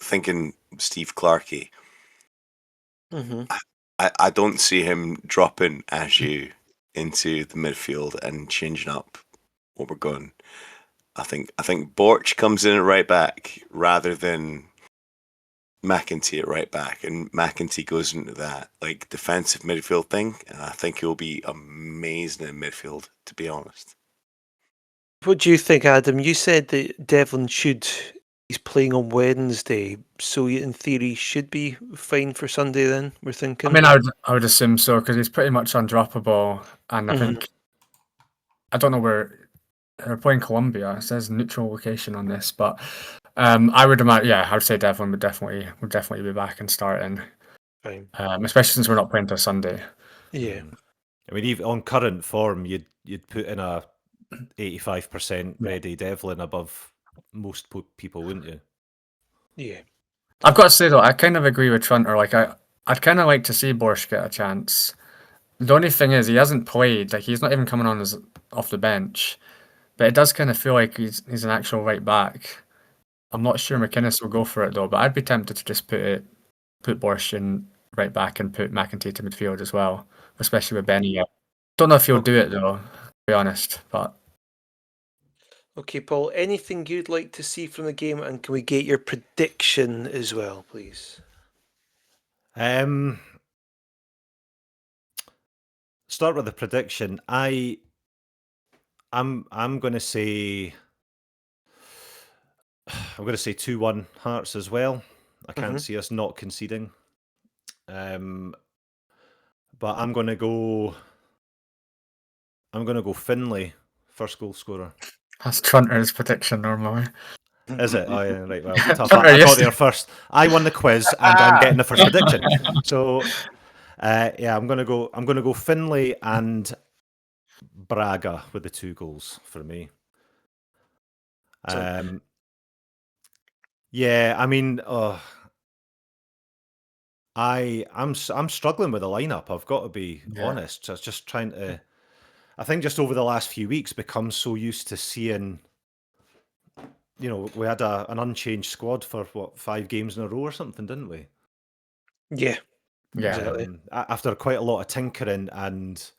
B: thinking Steve Clarkey.
A: Mm-hmm.
B: I don't see him dropping Aju into the midfield and changing up what we're going. I think Borch comes in at right back rather than McEntee at right back, and McEntee goes into that like defensive midfield thing, and I think he'll be amazing in midfield, to be honest.
A: What do you think, Adam? You said that Devlin he's playing on Wednesday, so in theory should be fine for Sunday then, we're thinking?
C: I mean, I would assume so because he's pretty much undroppable, and I think I don't know where they're playing Colombia. It says neutral location on this, but I would imagine. Yeah, I would say Devlin would definitely be back and starting,
A: Fine.
C: especially since we're not playing till Sunday.
A: Yeah.
D: I mean, even on current form, you'd put in a 85% ready Devlin above most people, wouldn't you?
A: Yeah.
C: I've got to say though, I kind of agree with Trunter. Like I'd kind of like to see Borsch get a chance. The only thing is he hasn't played. Like he's not even coming on as off the bench. But it does kind of feel like he's an actual right back. I'm not sure McInnes will go for it though, but I'd be tempted to just put Borsch in right back and put McEntee to midfield as well, especially with Benny. Don't know if he'll do it though, to be honest. But
A: Okay, Paul, anything you'd like to see from the game, and can we get your prediction as well, please?
D: Start with the prediction. I'm going to say 2-1 Hearts as well. I can't see us not conceding. But I'm going to go Finlay first goal scorer.
C: that's Trunter's prediction normally.
D: Is it? Oh yeah, right. Well, tough.
C: Trunter,
D: I
C: yes.
D: got there first. I won the quiz, and I'm getting the first prediction. So, yeah, I'm gonna go Finlay and Braga with the 2 goals for me. Yeah, I mean, I'm struggling with the lineup. I've got to be honest. So I was just trying to. I think just over the last few weeks, become so used to seeing. You know, we had an unchanged squad for 5 games in a row or something, didn't we?
A: Yeah.
C: Yeah.
A: Exactly.
D: After quite a lot of tinkering and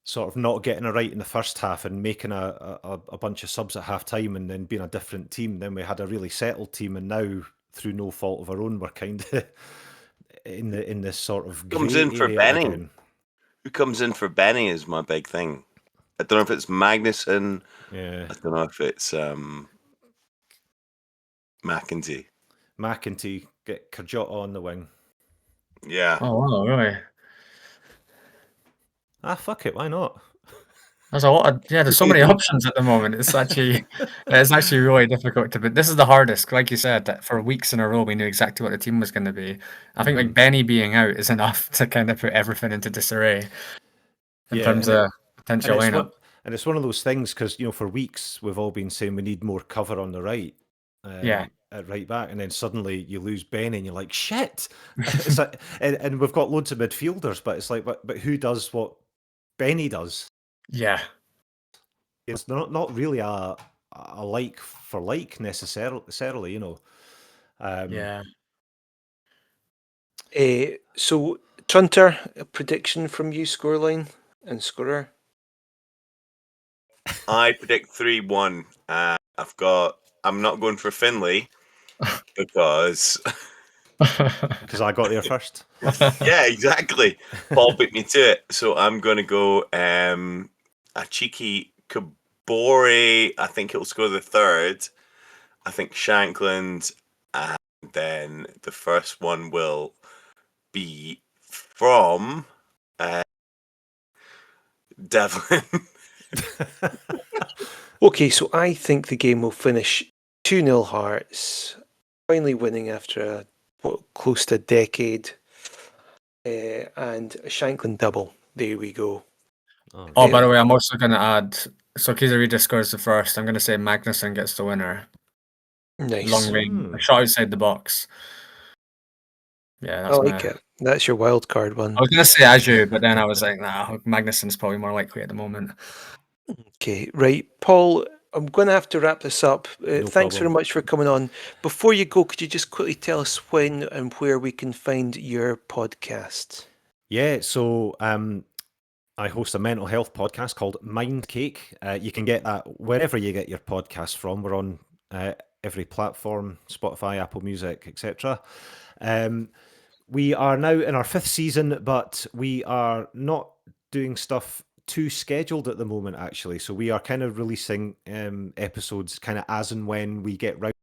D: sort of not getting it right in the first half and making a bunch of subs at half time and then being a different team, then we had a really settled team, and now through no fault of our own, we're kind of in this sort of
B: Comes
D: grey
B: in for
D: area
B: Benny.
D: again.
B: Who comes in for Benny is my big thing. I don't know if it's Magnuson.
D: Yeah,
B: I don't know if it's McEntee.
D: McEntee, get Carjota on the wing.
B: Yeah.
C: Oh wow, really?
D: Ah, fuck it, why not?
C: There's a lot of there's so many options at the moment. It's actually really difficult to. But this is the hardest, like you said, that for weeks in a row we knew exactly what the team was going to be. I think like Benny being out is enough to kind of put everything into disarray in
D: Yeah,
C: terms of potential lineup.
D: It's one of those things because for weeks we've all been saying we need more cover on the right,
C: Yeah.
D: at right back, and then suddenly you lose Benny, and you're like, shit. It's like, and we've got loads of midfielders, but it's like, but who does what Benny does?
C: Yeah.
D: It's not really a like for like necessarily,
C: Yeah.
A: So, Trunter, a prediction from you, scoreline and scorer?
B: I predict 3-1. I'm not going for Finlay because
D: because I got there first.
B: yeah, exactly. Paul beat me to it, so I'm going to go a cheeky Kabore. I think he'll score the third. I think Shankland, and then the first one will be from Devlin.
A: Okay, so I think the game will finish 2-0 Hearts, finally winning after close to a decade, and a Shanklin double. There we go.
C: Oh, by the way, I'm also going to add. So Kizarida scores the first. I'm going to say Magnuson gets the winner.
A: Nice.
C: Long range, a shot outside the box. Yeah,
A: I
C: that's
A: like it. That's your wild card one.
C: I was going to say Aju, but then I was like, nah, Magnuson's probably more likely at the moment.
A: Okay, right. Paul, I'm going to have to wrap this up. Thanks very
D: problem.
A: much for coming on. Before you go, could you just quickly tell us when and where we can find your podcast?
D: Yeah, so I host a mental health podcast called Mind Cake. You can get that wherever you get your podcasts from. We're on every platform, Spotify, Apple Music, etc. We are now in our 5th season, but we are not doing stuff too scheduled at the moment, actually. So we are kind of releasing episodes kind of as and when we get round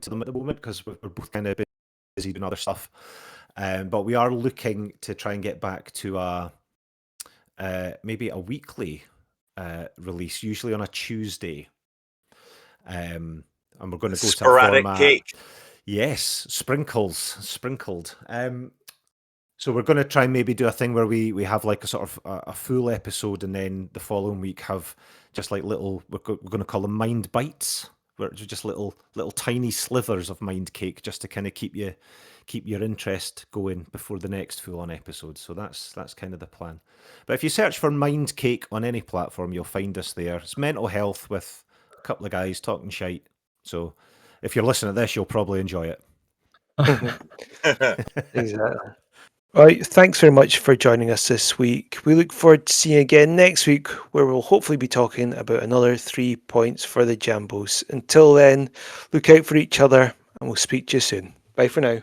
D: to them at the moment, because we're both kind of busy doing other stuff. But we are looking to try and get back to maybe a weekly release, usually on a Tuesday. And we're going to go to a
B: Sporadic
D: format.
B: cake.
D: Yes, sprinkled. So we're going to try and maybe do a thing where we have like a sort of a full episode, and then the following week have just like little, we're going to call them mind bites, where it's just little tiny slivers of mind cake, just to kind of keep your interest going before the next full-on episode. So that's kind of the plan. But if you search for Mind Cake on any platform, you'll find us there. It's mental health with a couple of guys talking shite. So if you're listening to this, you'll probably enjoy it.
A: Exactly. All right, thanks very much for joining us this week. We look forward to seeing you again next week, where we'll hopefully be talking about another 3 points for the Jambos. Until then, look out for each other, and we'll speak to you soon. Bye for now.